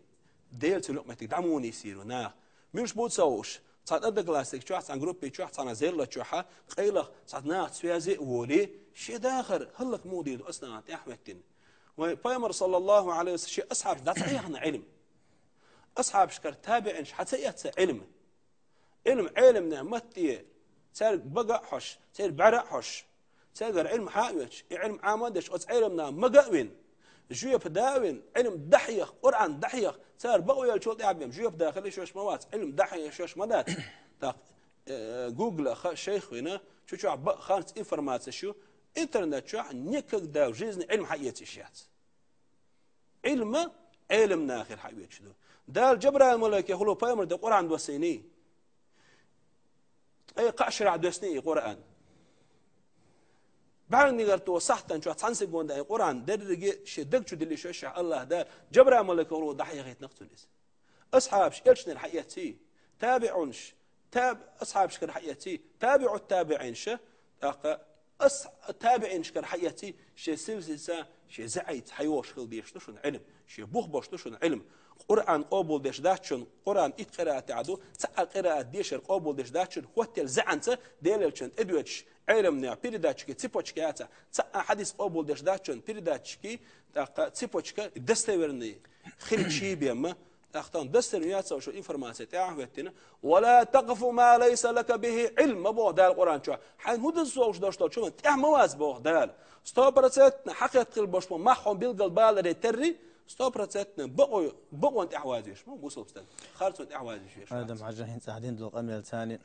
ديلت لقمة تقدعموني يصيروا نا مش بوتسوش صار أدق لاستيك شو عن جروبي شو عن زيرلا شو ح قيله صار ناخذ فيها زي ولي شيء داخل هلك مودي أصلا أحمدتين وبيامر صلى الله عليه وسلم شيء أصحاب ده صحيحنا علم أصحاب شكر تابع إنش حتى يأتي علمنا متي صار بقى حش صار برع حش صار علم حاويش علم عامدش أص علمنا مجاوين جوية بداوين علم دحيخ قرآن دحيخ صار بقوا يلشوط يعبيهم جوية بداخل شوش مواد علم دحيخ شوش مدات تا جوجل شيخ هنا شو عب خانس إنفورماتيا شو إنترنت شو نيكك داو جيزن علم حقيقي شيات علمنا آخر حقيقي شو ده الجبر الملك يقولوا بايمر ده قرآن دوسيني أي قاشر عدوسني قرآن بعد نقدر توصحت شو تنسق وند أي قرآن درجة شدك شو دلي شو شع الله ده جبر الملك يقولوا ضحية نقتلس أصحابش إيش الحقيقي تابعونش أصحابش كالحقيقي تابعوا التابعين شه تابعين كالحقيقي شيء سلسلة شيء زعيت حيوش خل ديش تشون علم شيء بوخ تشون علم قرآن قابل ديش داشون قرآن قراءة عدو سأل قراءة ديشر قابل ديش داشون هوتل زعنته ديلشن ادوتش علمنا بيرداتشكي تيبوتشكياتا سأل حديث قابل ديش داشون بيرداتشكي تيبوتشكا دستورني خير شيء بيما أختان دستورنيات وشو إنفورماسيا تعهوتنا ولا تقف ما ليس لك به علم بوه دال القرآن شو حين هو دزوش داشتو شو من تعمواز بوه دال ستوبرتنا حقيقة قلبش ما حهم بيلقى بالر تري ستوبرتنا بقوا أنت أحوازيش مو بوصل بستان خارج أنت أحوازيش هذا معجهين ساعدين دلقمي الثاني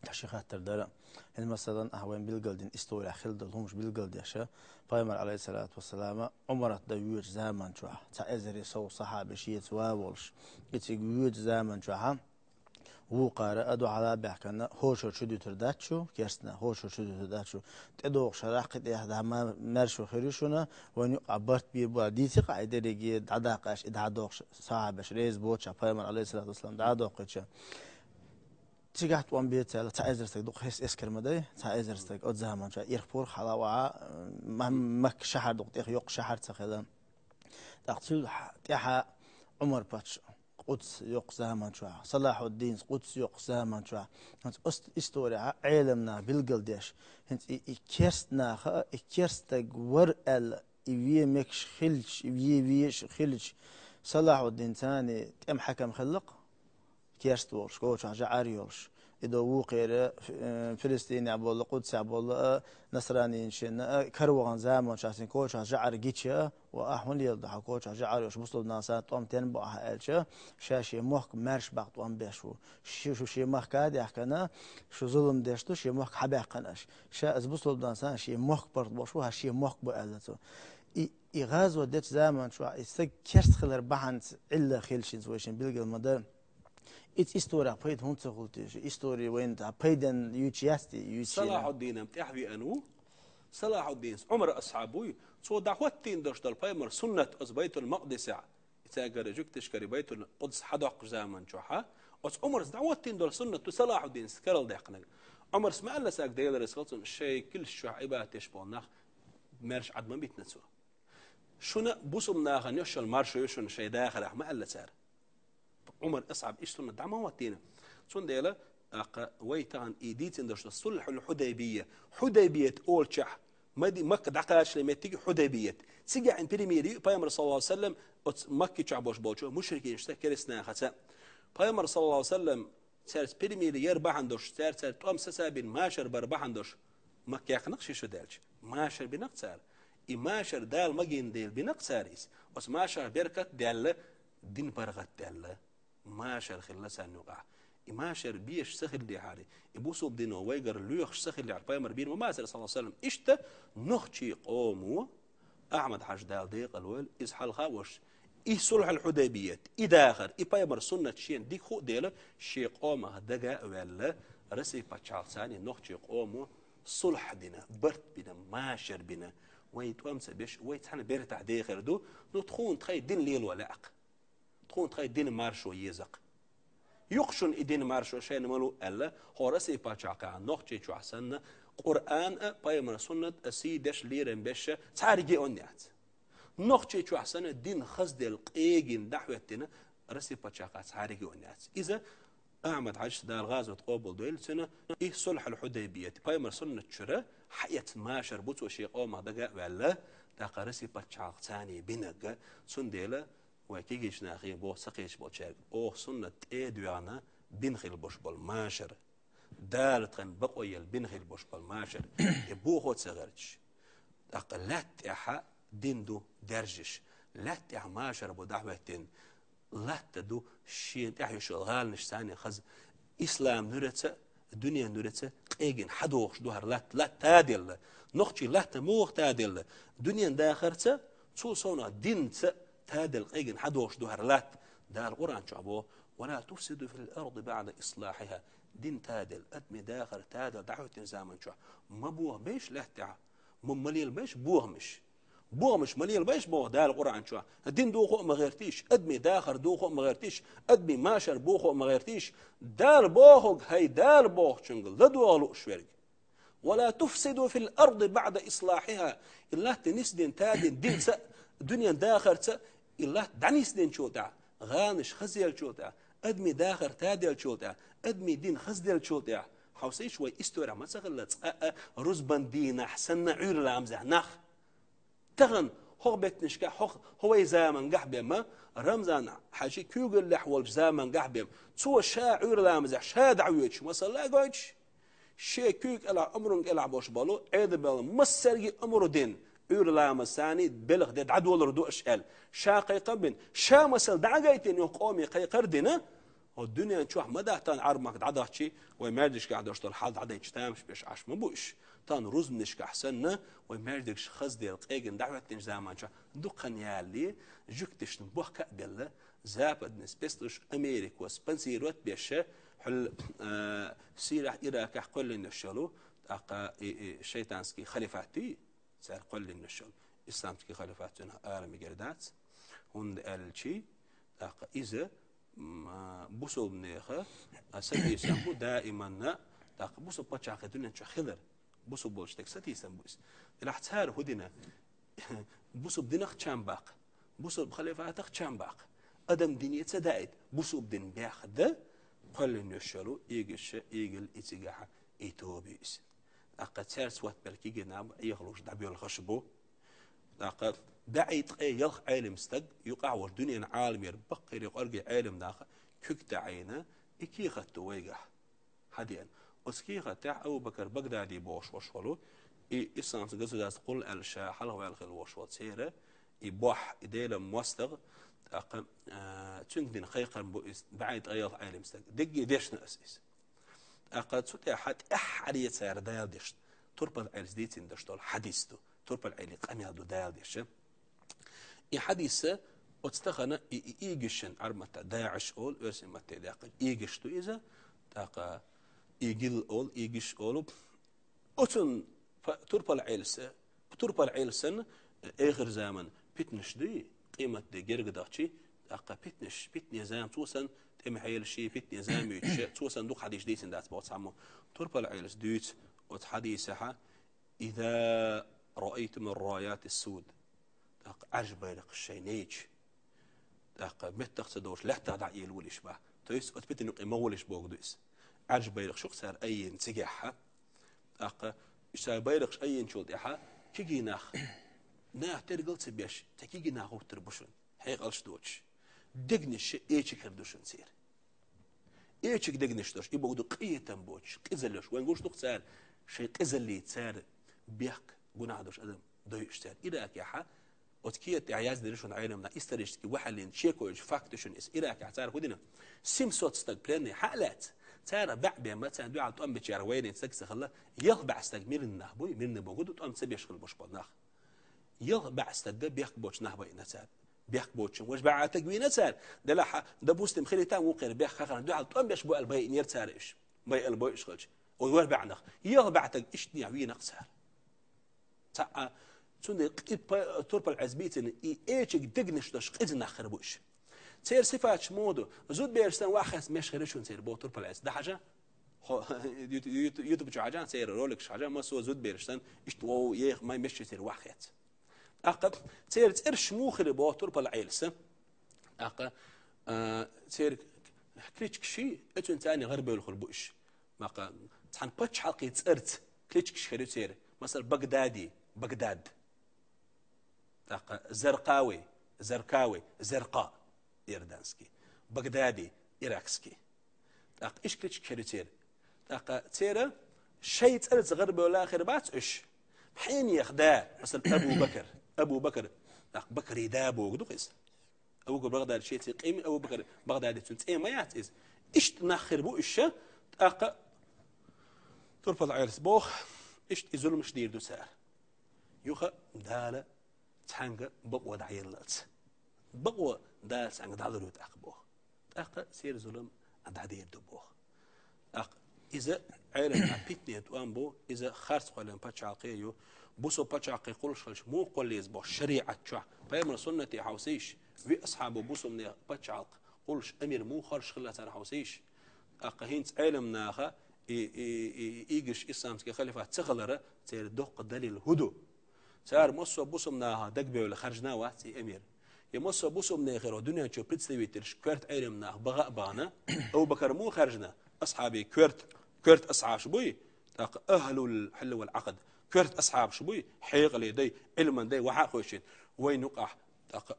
تشيخات تردلا هل مثلا أهوين بالقلدين استوى خلد همش بالقلد يشا بايمر عليه الصلاة والسلام عمرت دويج زمان شو تعزري سو صحابة شيء تواولش يتجوج زمان شو هو قارئ أدو على بحكنا هوشو شدو ترداتشو كيرسنا هوشو شدو ترداتشو تدوق شراقة إحدى ما مرشو خيرشونا ونيو عبرت بيبوا ديتي قاعدة رجي دعاقش دعاق صحابة ريز بوتشا بايمر عليه الصلاة والسلام دعاقش تيجات وان بيت على تعزرتك دوق هس اسكر مداي تعزرتك أد زمان شو يخبر حلاوة مك شهر دوق يخ شهر تخدم تقتل تيها عمر باتش قدس يق زمان شو صلاح الدين قدس يق زمان شو هنت استوري علمنا بالقلدش هنت كيرستنا كيرستك ور ال يبي مكش خلش يبي خلش صلاح الدين ثاني تم حكم خلق كيرست ورش كوش جعار يورش إذا وقير فلسطين عبول قدس عبول نصراني شن كروان زمان شاسين كوش جعار جيتشا وأحون يلضح كوش جعار يوش بصل ناسات طعم تنبع هالشة شاشي مخ مرش بقت طعم بيشو شو شي مخ كاد يحكنا شو ظلم دشتو شي مخ حباقناش شا از بصل ناسان شي مخ برد بشو هالشي مخ بقالته إغاز وديت زمان شو يستك كيرست خلر بحنت إلا خيلشين زويشين بيلقى المدى إتس إستوريا بيد هون تقولتيش إستوريا وين بيدن يوتشياستي صلاح الدين بتحبي أنو صلاح الدين عمر أصحابه سو دعوتين دش دل بايمر سنة أز بيت المقدس إتاجر جكتش كري بيت القدس حدق زمان شوحة أز عمر دعوتين دل سنة صلاح الدين سكرل دقنا عمر اسمع الله ساق ديال رسالة الشيء كل شعيبة تشبه نخ مرش عد ما بيتنسوا شنا بوسم ناخ نيش المارش يشون شيء داخل ما الله سار عمر أصعب إيش سنة دعوتين سون ديلا ويتان إيديتين دش الصلح الحديبية حديبية أول شح مدي مكة دعكاش لما تيجي حديبية سجع إن بريميري بايمر صلى الله عليه وسلم مكة شعبوش بوشو مشركين اشتكرسنا خسا بايمر صلى الله عليه وسلم سارس بريميري يربح عندوش سار توم سسابين ماشر بربح عندوش مكة يخنقش شو دالش ماشر بنقصار ماشر دال مجين ديل بنقصاريس بس ماشر بركة دال دين برغت دال ماشر خلصان نقع ماشر بيش سخل دي حالي يبوسوا بدينه ويجر ليخش سخل دي بايمر بين وما صلى الله عليه وسلم إشتا نخشي قومو أحمد حاج دال ديق الول إزحال خاوش إيه صلح الحديبية إيه داخر إيه بايمر سنة شين ديك خو ديلا شي قومه دقا ولا رسي باتشال ثاني نخشي قومو صلح دينا برت بنا ماشر بنا ويتوامس بيش ويتحنا بيرتع ديخر دو نتخون تخي دين ليل ولاق تخون تخي دين مارشو يزق يقشن إدين مارشو شين ملو ألا هورسي باتشاقا نخشي شو حسن قرآن بايمر سنة أسيدش ليرن بيش تاريجي أونيات نخشي شو حسن الدين خزد القيجين دحوتنا رسي باتشاقا تاريجي أونيات إذا أحمد حاج دار غازوة قبل دويل سنة إيه صلح الحديبية بايمر سنة شرا حياة ماشر بوتو شي قوم دقا ولا دقا رسي باتشاق ثاني بينك سنديلا وكيجيش ناخي بو سقيش بو تشاق أو سنة إيدوانا بنخيل بوش بول ماشر دالتن بقويل بنخيل بوش بول ماشر يبو خود سغرج دقا لا تحا ديندو درجش لا تحا ماشر بو دعوتين لا تدو شيء تحيو شغال نشتاني خز إسلام نورته الدنيا نورته قيجن حدوخش دوهر لا تادل نخشي لا تموخ تادل الدنيا داخرته تو صونا دينته تادل قيجن حدوخش دوهر لا دار القرآن شعبه ولا تفسدوا في الأرض بعد إصلاحها دين تادل أدمي داخل تادل دعوة زمن شو ما بوه بيش لا تع ممليل بيش بوه مش مليل بيش بوه دار القرآن شو الدين دوخو ما غيرتيش أدمي داخر دوخو ما غيرتيش أدمي ماشر بوخو ما غيرتيش دار بوخك هي دار بوخ شنقل لدوالو شويرك ولا تفسدوا في الأرض بعد إصلاحها إلا تنسدين تادين دين دنيا داخر إلا دعنيسدين شو تع غانش خزيل شو تع أدمي داخر تادل شو تع أدمي دين خزدل شو تع حوسي شوي استورا ما سغلت رزبان دين أحسن عير لامزه نخ تغن هو بيت نشكا هو زمن قحبه ما رمزان حاجي كيوغل لحول زمن قحبه سو شاعر لامزه شاد عويش مثلا قايش شي كيك الا امرن الا باش بالو عيد بال مسري امر دين عير لامساني بلغ دد عدول ردو اشال شاقي قبن شا مثل دعايتين يقومي قيقردنا والدنيا نشوح مدى تان عرمك عداشي ويمردش قاعد اشتغل حال عدا يجتامش بيش عش مبوش تان روز منش احسننا ويمردش خز ديال قيقن دعوتين زمان شو دقن يالي جكتش نبوح كابل زابد نسبستش امريكا وسبنسيروت بيش حل سيرح إراك قل النشلو أقا شيطانسكي خليفاتي سار قل النشل إسلامسكي خليفاتنا آرمي جردات هند الشي أقا إذا بوسو بنيخه سدي سامبو دائما أقا بوسو بتشاخ الدنيا خضر بوسو بولشتك سدي سامبوس الأحتار هدينا بوسو بدينخ تشامباق بوسو بخليفاتك تشامباق أدم دنيا تدايد بوسو بدين بياخد قل النشلو يجل إتجاه إيتوبيس أقد سارس وقت بالكي جناب يخلوش دعبي الخشبو أقد بعيد يلخ عالم استج يقع والدنيا عالم يربقر يقرج عالم داخل كك تعينا إكيخة تويجح حديان أسكيخة تاع أبو بكر بغدادي بوش وشولو إسلام سجسو داس قل الشا حلو والخل وشوت سيرة يبوح إديلا موستغ أقم تندين خيقا بعيد أيض عالم استق دقي ديش نأسيس أقد سوتي حد أحد يتسير دايل ديش تربل عيلس ديتين دشتول حديثتو تربل عيلي قميادو دايل ديش حديثة وتستخنا إيجشن عرمتا داعش أول ورسم متى داقل إيجشتو إذا تاقا إيجيل أول إيجش أول أتن تربل عيلسة تربل عيلسن آخر زمن بتنش دي قيمة دي جرق داتشي تاقا بتني زام توسن تم حيل شيء بتني زام يتش توسن دوق حديث ديتن دات بوت سامو تربل عيلس ديت وتحديثها إذا رأيتم الرايات السود عجب لك الشيء نيج متى تدوش لا تدع يلولش به تويس أثبت إنه يمولش بوجدوس عجب لك شو صار أي نسجحها إيش بيرقش أي نشود إحها كيجي ناخ ترجل تبيش تكيجي ناخو تربشون هيك قالش دوتش دقنش إيش كردوشن سير إيش دقنش دوش يبغى دو قية تنبوش قزلش وين قوش تقصر شيء قزل لي تصير بيحك جناه دوش أدم دويش تصير إذا كيحها وتكيت عياز دريشون عينمنا استريشتكي وحلين شيكوج فاكتشن اس إراك اعتار ودنا سيمسوت استقبلني حالات ترى بعد ما تان دعاء تأم بتشار وين تسكس خلا يغبع استقبل النهبوي من موجود تأم سبيش خل بوش بالنخ يغبع استقبل بيحك بوش نهبوي نسال بيحك بوش وش بعد تقوين نسال دلها دبوست مخلي تام وقير بيحك خخنا دعاء تأم بيش بو البي نير تاريش بي البي إيش خلش ويور بعنخ يغبع تق إيش نيعوي نقصار تا سند تربل عزبيتن إيش دقنش دش قدنا خربوش سير صفات مودو زود بيرسن واخس مش خريشون سير بو تربل عز ده حاجة يوتيوب حاجة سير رولكس حاجة ما سو زود بيرسن إشتوا يخ ما يمشي سير واخيت أقب سير ترش مو خربو تربل عيلسه أقب سير كليتش شيء أنت ثاني غربي الخربوش ما قا تحن بتش حلقة ترت كليتش خريج سير مثلا بغداد زرقاوي زرقاء إيردانسكي بغدادي إيراكسكي إيش كليش كريتير تيرا شيء تأرز غربي ولا آخر بات إيش حين يخدا مثلا أبو بكر بكر دابو قدوقيس أبو بكر بغداد شيء تقيم أبو بكر بغداد تنت ما يعتز إيش تناخر بو إيش ترفض عيرس بوخ إيش يزول مش دير دوسار يوخا دالة تحنق بقوة دعيلات بقوة دالة تحنق دعيلات أخبوه سير ظلم دعيل دبوه إذا عيلم أبيتني توامبو إذا خارج قلم بتشعقيو بوسو بتشعقي قولش مو قوليز بو شريعة شع فيمر سنة حوسيش في أصحابه بوسو من بتشعق قولش أمير مو خارج خلة حوسيش هينت عيلم ناخا إيجش إسلامسكي خليفة تغلره سير دوق دليل هدو سار مصو بوسم ناها دقبي ولا خرجنا واتي أمير يمصو بوسم ناخر ودنيا شو بتسوي ترش كرت عيلم ناه بغاء بانا أو بكر مو خرجنا أصحابي كرت أصحاب شبوي أهل الحل والعقد كرت أصحاب شبوي حيق لي علما دي وحق خوشين وين وقع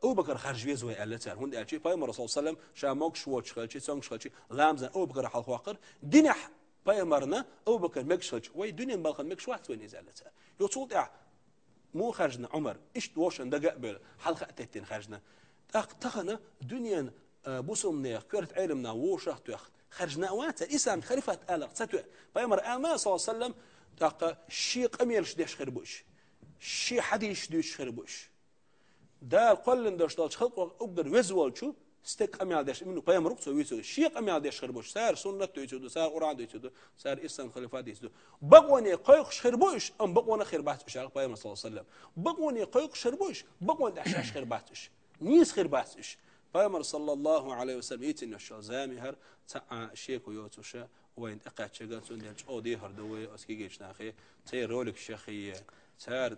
أو بكر خرج بيزوي قال لتر هون قال شيء بايم الرسول صلى الله عليه وسلم شاموك شوتش قال شيء سونش قال شيء لامزن أو بكر حلق واقر دنيح بايمرنا أو بكر مكشلش وي دنيا بالخن مكش واحد وين يزالتها يوصل مو خرجنا عمر إيش دوشن ده قبل حلقة تتين خرجنا تخنا دنيا بوسمنا كرت علمنا ووشه تخ خرجنا واتا إسلام خليفة آلق ستوى بايمر آما صلى الله عليه وسلم شي قميرش ديش خربوش شي حديش ديش خربوش دا قلن داش دالش خلق أقدر وزوال شو استك قميال ديش منه بايمر رقص ويسو شي قميال ديش خربوش صار سنة يسودو صار قرآن يسودو صار إسلام خليفة يسودو بقوني قيقش خربوش أم بقونا خرباتش على بايمر صلى الله عليه وسلم بقوني قيقش خربوش بقون دحشاش خرباتش نيس خرباتش بايمر صلى الله عليه وسلم يتن الشازامي هر تاع شيكو يوتوشا وين اقعد شغال سندلش او دي هردوي اسكيجيش ناخي تي رولك شيخي تار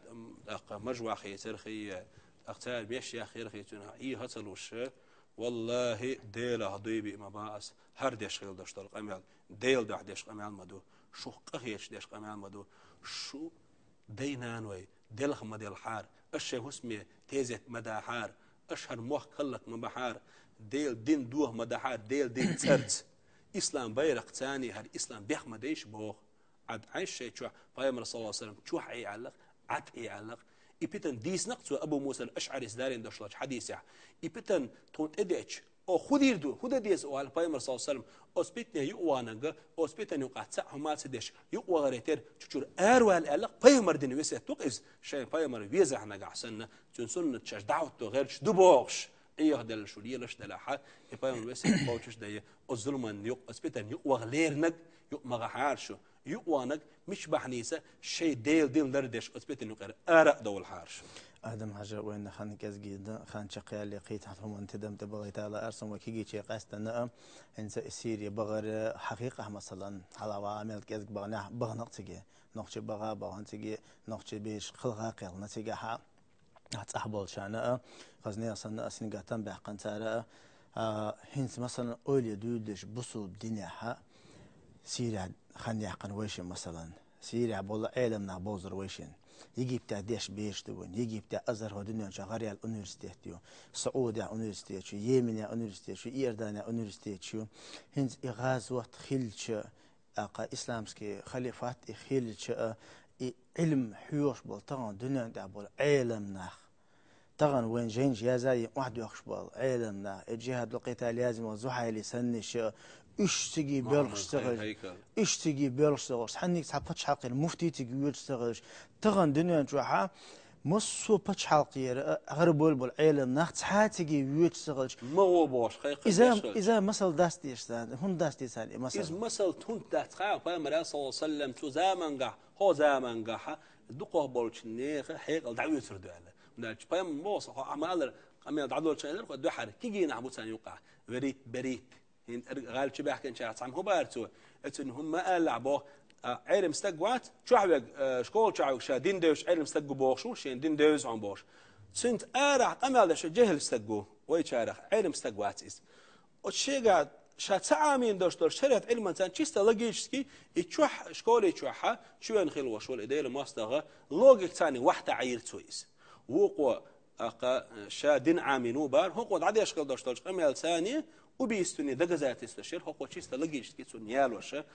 مجوع خي ترخي اختار بيش يا خير خيتنا اي هتلوش والله ديل هضيبي ما باس هر ديش خيل دشتل قمال ديل دح قمال مدو شو قخيش ديش قمال مدو شو دينانوي ديل خم ديل حار الشيخ اسمي تيزت مدى حار اشهر موخ كلك من بحار ديل دين دوه مدى حار ديل دين ترت إسلام بيرق ثاني هل إسلام بيخ ديش بوخ عد عيش شيء شو فايمر صلى الله عليه وسلم شو حي علق عد إيه علق إبتن ديس نقطة أبو موسى الأشعري سدارين دشلج حديثه إبتن تون إديش أو خدير دو خد ديس أو على فايمر صلى الله عليه وسلم أسبتنا يقوانجا أسبتنا يقعد ساعة ما تدش يقواريتر تشور أروال علق فايمر دين ويسه توقف شيء فايمر ويزح نجا حسنا تنسون تشج دعوته غيرش دبوغش إيه هذا الشولية لش دلها فايمر ويسه بوتش ده الظلم يق أسبتنا يقوغليرنج يقمغحارشو يقوانك مش بحنيسة شيء ديل لردش أثبت إنه غير أرق دول حارش. آدم حاجة وين خان كاز جدا خان شقيا اللي قيت هم أنت دم تبغي تعالى أرسم وكيجي شيء قاستنا إنسى السيري بغر حقيقة مثلا على عامل كاز بغنا نقتجي نقتش بغنتجي نقتش بيش خلقا قل نتيجة هتصحبول شأنه خزني أصلا سنجاتن بحقن ترى هنس مثلا أولي دودش بصو بدنيا سيري خان يحقن ويشن مثلا سيري بولا علمنا بوزر ويشن يجي بتاع ديش بيش دون يجي بتاع أزهر ودنيا شغاري على الأونيفرسيتيو سعودية أونيفرسيتيو يمنية أونيفرسيتيو إيردانية أونيفرسيتيو هنز إغاز وقت خلش أقا إسلامسكي خليفات خلش علم حيوش بولتان دنيا دابول علمنا طبعا وين جين جازاي واحد يخشبال علمنا الجهاد القتال لازم وزحي لسنش اشتغي بيرشتغل اشتغي بيرشتغل حنيك صحبتش حلقي المفتي تجي يشتغلش طبعا دنيا جوحة مصو بتش حلقي غرب بول علم نخت حاتجي يشتغلش ما هو باش خيق إذا مثل داستي إشتان هون داستي سالي مثلا إذا مثل هون داست فما صلى الله عليه وسلم تو زمان قح هو زمان قح دقه بولش نيخ حيق الدعوة يسردوا على ناج فهم موس عمال عمال دعوة شنير قد دحر كيجي نعبو ثاني يوقع بريت هن غال شبه كان شاعر عم هو بارتو إن هم ما لعبوا علم استقوات شو حبق شكول شعو شادين دوش علم استقوا بوشو شين دين دوز عم بوش سنت أرع قام هذا شو جهل استقوا ويشارخ علم استقوات إس والشيء قاعد شات ساعمين دوش شريت علم إنسان شيست لقيشكي يتشوح شكول يتشوحها شو ينخل وشول إديل ما استغى لوجيك ثاني واحدة عير تويس وقوة شادين عامينو بار هو قد عادي أشكال دوش قام ثانية وبيستني دجزات استشير هو قد شيست لقيشكي سنيال وشة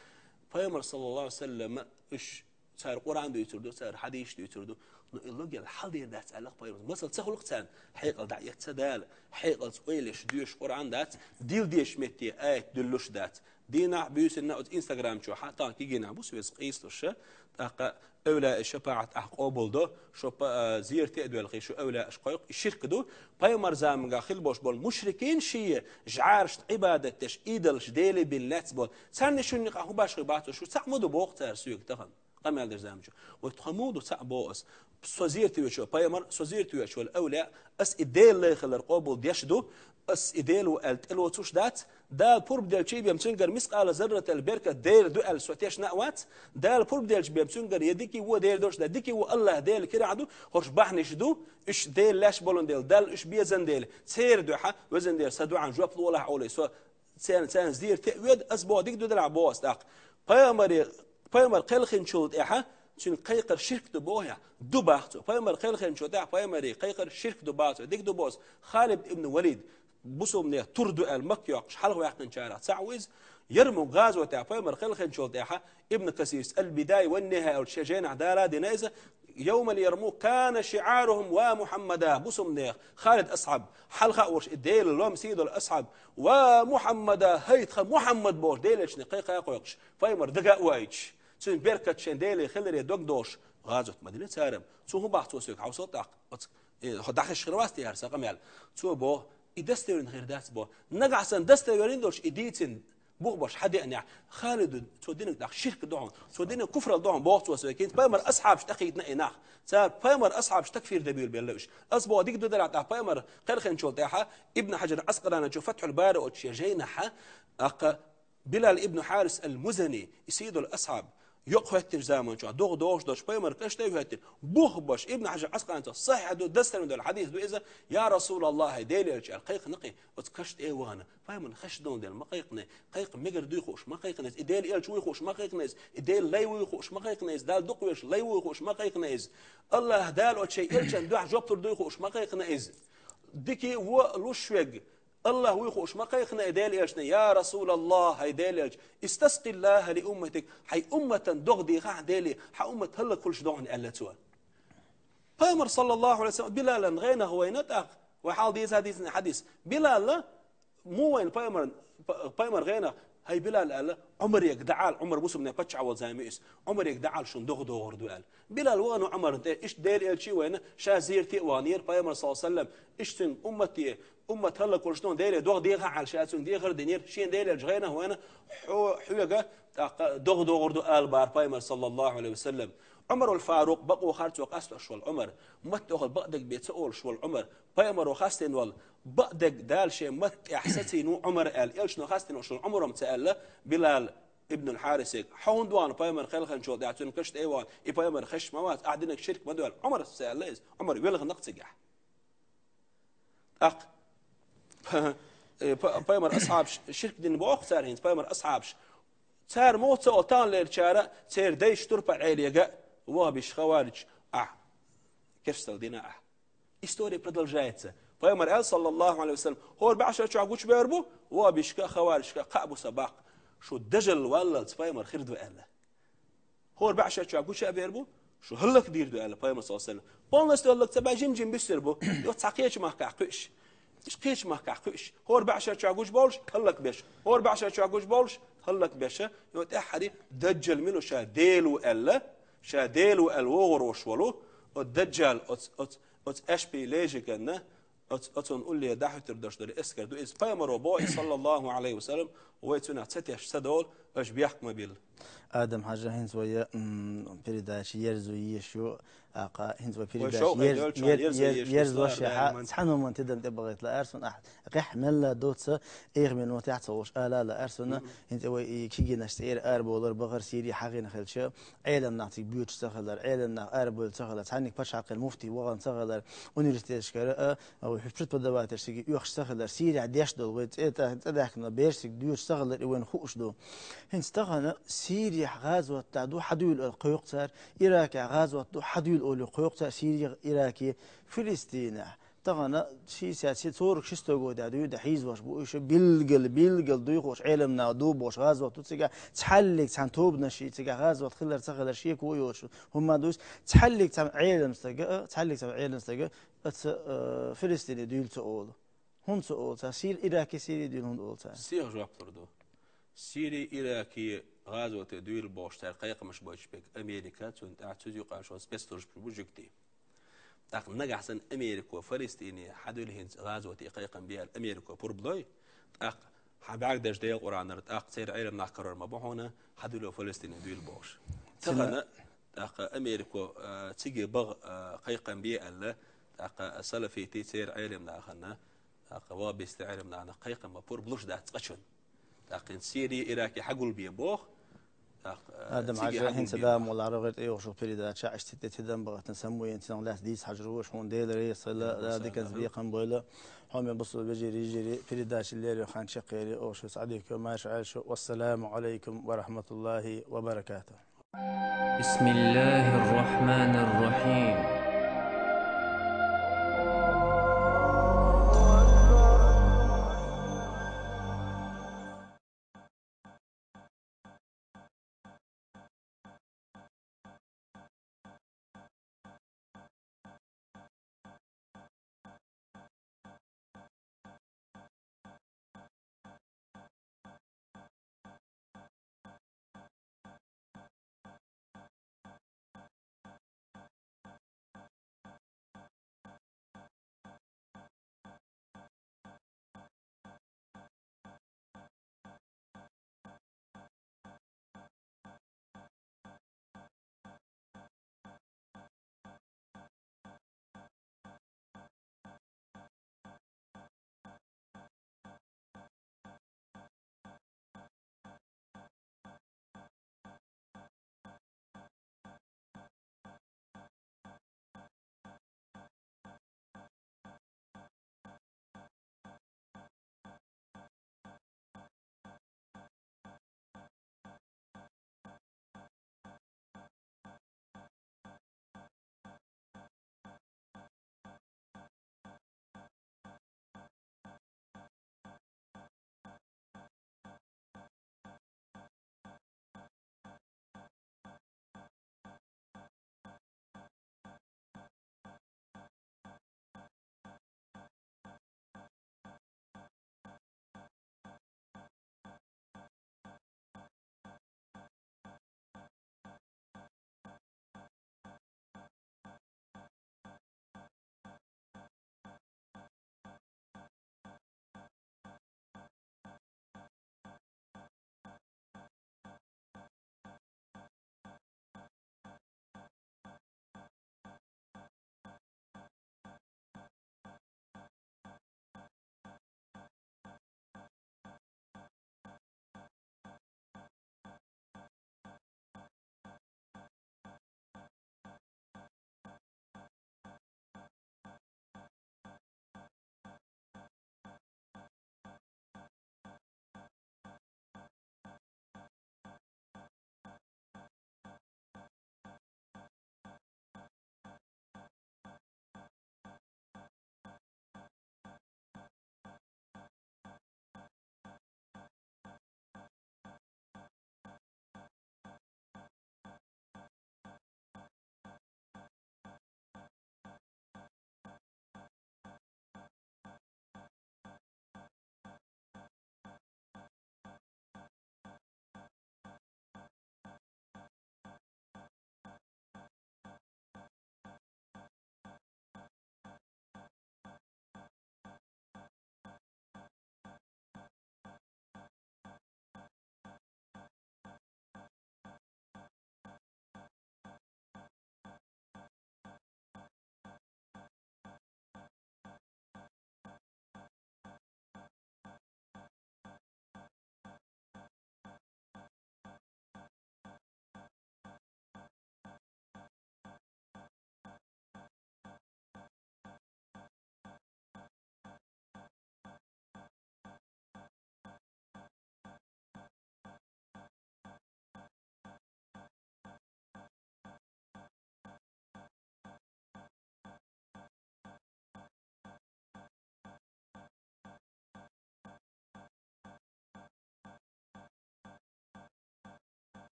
فيمر صلى الله عليه وسلم إيش صار قرآن ده يتردو صار حديث ده يتردو اللي الحال ده دات على فيمر مثلا تخلق ثان حقل دعية سدال حقل سويلش ديش قرآن دات ديل ديش متي دلوش دات دينا بيوس الناس إنستغرام شو حتى كيجينا بوس بس قيس للشة أق أولى شفاعة أقابل ده شو زيرت أدوال قيش أولى أشقاق الشرك ده فيمر زام قاخل باش بول مشركين شيء جعارش عبادة تش إيدلش ديلي باللاتس بول سان شو نقاه باش رباطه شو تعمدوا بوقت سوق تفهم قام يقدر زامجو وتخمودوا تعبوس سوزيرتي وشو فيمر سوزيرتي وشو الأولى أس إديل اللي خلر قابل ديشدو أس إديل وقالت إلو توش دات دا البورب ديال شي بيمتنجر مسقال ذرة البركة دير دو السوتيش نقوات دا البورب ديال شي بيمتنجر يديكي هو دير دوش دا ديكي هو الله ديل كده عدو هرش بحنش دو إيش ديل لاش بولون ديل دال إيش بيزن ديل سير دوحة وزن ديل سدو عن جواب ولا حولي سو سان زير تأويد أسبوع ديك دو دلع بواس داق فيمر قلخن شولد إيحا شن قيقر شرك دبوها دباختو فيمر قلخن شودا فيمر قيقر شرك دباختو ديك دبوس خالد ابن وليد بوسو من تردو المكيوق حلق ويحقن شارع تعويز يرمو غازو تاع فيمر قلخن شولد إيحا ابن كسيس البداية والنهاية والشجين عدالة دينايزة يوم اليرموك كان شعارهم ومحمدا بوسم نيخ خالد أصحاب حلقة ورش الديل اللهم سيد الأصحاب ومحمدا هيتخ محمد بوش ديلش نقيقة يقويقش فيمر دقاء وايش سن بيركت شن ديلي خلري دوك دوش غازوت مدينة سارم سو هم بحثوا سوق عوصوت داخل شخرواستي هرسا قميال سو بو يدستورين غير داس بو نقعسن دستورين دوش إديتين بوغبش حد يعني خالد تودينك داخل شرك دعون تودينك كفر الدعون بوقت وسويكين بايمر أصحاب اشتقيت نقيناخ صار بايمر أصحاب اشتكفير دبيل بيلوش أصبوا ديك دودر على بايمر قرخن شول تاعها ابن حجر أسقلنا جو فتح البارئ وتشجينها بلال ابن حارس المزني يسيد الأصحاب يقهتر زمان شو دوغ دوش دوش بايمر كشتي يهتر بوغبش ابن حجر أسقلنا صحيح دو دستر من الحديث دو إذا يا رسول الله ديلي القيق نقي وتكشت إيه وانا فايمن خش دون ديل ما قيقني قيق مجر دو يخوش ما قيقنيز إديل إل شو يخوش ما قيقنيز إديل لا يخوش ما قيقنيز دال دقويش لا يخوش ما قيقنيز الله دال وشيء إلشان دو جوبتر دو يخوش ما قيقنيز ديكي هو لوشوج الله ويخوش ما قيخنا إدال إيشنا يا رسول الله هيدال إيش استسقي الله لأمتك حي أمة دغدي غا دالي حي أمة هلا كلش دغن ألا توا بيامر صلى الله عليه وسلم بلالا غينا هو ينتأق وحال ديز حديث بلالا مو وين بيامر غينا هاي بلال قال عمر يقدعال عمر بوسو من يقطع وزاميس عمر يقدعال شن دغ قال بلال وانو عمر انت ايش دير الشي وين شازيرتي وانير بيامر صلى الله عليه وسلم ايش تن امتي امه هلا كل شنو دير دغ ديغه على شاتون ديغر دينير شين دير الجغينا هنا حوجه دغ قال بار بيامر صلى الله عليه وسلم عمر الفاروق بقوا خارج وقاس شو العمر مت اخذ بقدك بيتسول شو العمر بيامر وخاستين وال بقدك دال شيء مت احسسي نو عمر قال ايش نو خاستين شو العمر متقال بلال ابن الحارث حون دوان بيامر خيل خن شو دعتون كشت ايوان اي بيامر خش موات قاعدينك شرك ما دول عمر سال عمر يبلغ نقصجح اق بيامر اصحاب شرك دين بوخ صارين بيامر اصحاب صار موت سلطان للشارع صير ديش تربع عيليا وابيش خوارج كرستل دينا история продолжается بيامر صلى الله عليه وسلم هو بعشر شعوش بيربو وابيش خوارج قابو سباق شو الدجل ولا بيامر خير دو الله هو بعشر شعوش بيربو شو هلك دير دو الله بيامر صلى الله عليه وسلم بولنس دو لك تبع جيم بيسربو يو تعقيش ما كعقش ايش قيش ما كعقش هو بعشر شعوش بولش هلك بيش هو بعشر شعوش بولش هلك بيش يو تحري دجل منو شاديلو الله شاديلو الوغر وشولو الدجال ات اشبي ليجيكنا ات نقول لي دحتر دشدري اسكر دو اس بيامر وبوي صلى الله عليه وسلم ويتنا تسيش سدول اش بيحكم بيل آدم حاجة هنز ويا بريداش يرزو يشو أقا هنز ويا بريداش يرزو شيء سحنو من تدم تبغى يطلع أرسون أحد قح ملا دوتسا إير من وتحت صوش لا أرسون هنز ويا كيجي نشتير أربولر بغر سيري حقين خلشة عيلم نعطي بيوت سخلر عيلم نع أربول سخلر تحنك باش عقل مفتي وغن سخلر ونيرستيش كرا أو حفظت بدوات شيء يخش سخلر سيري عديش دول ويت تدحكنا بيرسك ديوش سخلر وين خوش دو هنز تغنا سيري غازوة تعدو حدول القيقتر إيراك غازوة حدول القيقتر سيري إيراكي فلسطين طبعا شيء سياسي صورك شستوجو دادو دحيز واش بوش بيلقل دويخوش علمنا دوب واش غازوة تسجع تحلق تان توب نشي تسجع غازوة تخلر شيء كويوش هم دوس تحلق تان علم استجا تحلق تان علم استجا فلسطين ديل تقول هم تقول سير إيراكي سيري ديل هم تقول سير جواب تردو سيري إيراكي غازوة دويل باش ترقيق مش باش بك أمريكا تون أعتزي قاشوا سبيسترش بروجكتي تاق نجح سن أمريكا وفلسطيني حدول هند غازوة تقيقا بها الأمريكا بوربلاي تاق حباك داش ديال قرآن تاق سير عيرم ناقرر ما بحونا حدول وفلسطيني دويل باش تاق تاق أمريكا تيجي بغ قيقا بها الله تاق سلفي تي سير عيرم ناخنا تاق وابست عيرم ناخنا قيقا ما بوربلوش ده تقشن لكن سيري إراكي حقول بيبوخ آدم عجل هن سدام ولا رغت إيه وشو بريدات شاعش تتدم بغت نسموه ينتظر لا ديس حجروش هون ديل ريس لا ديك زبيقا بولا هم يبصوا بجري بريدات الليل خان شقيري أو شو سعديكم ما شعلش والسلام عليكم ورحمة الله وبركاته. بسم الله الرحمن الرحيم.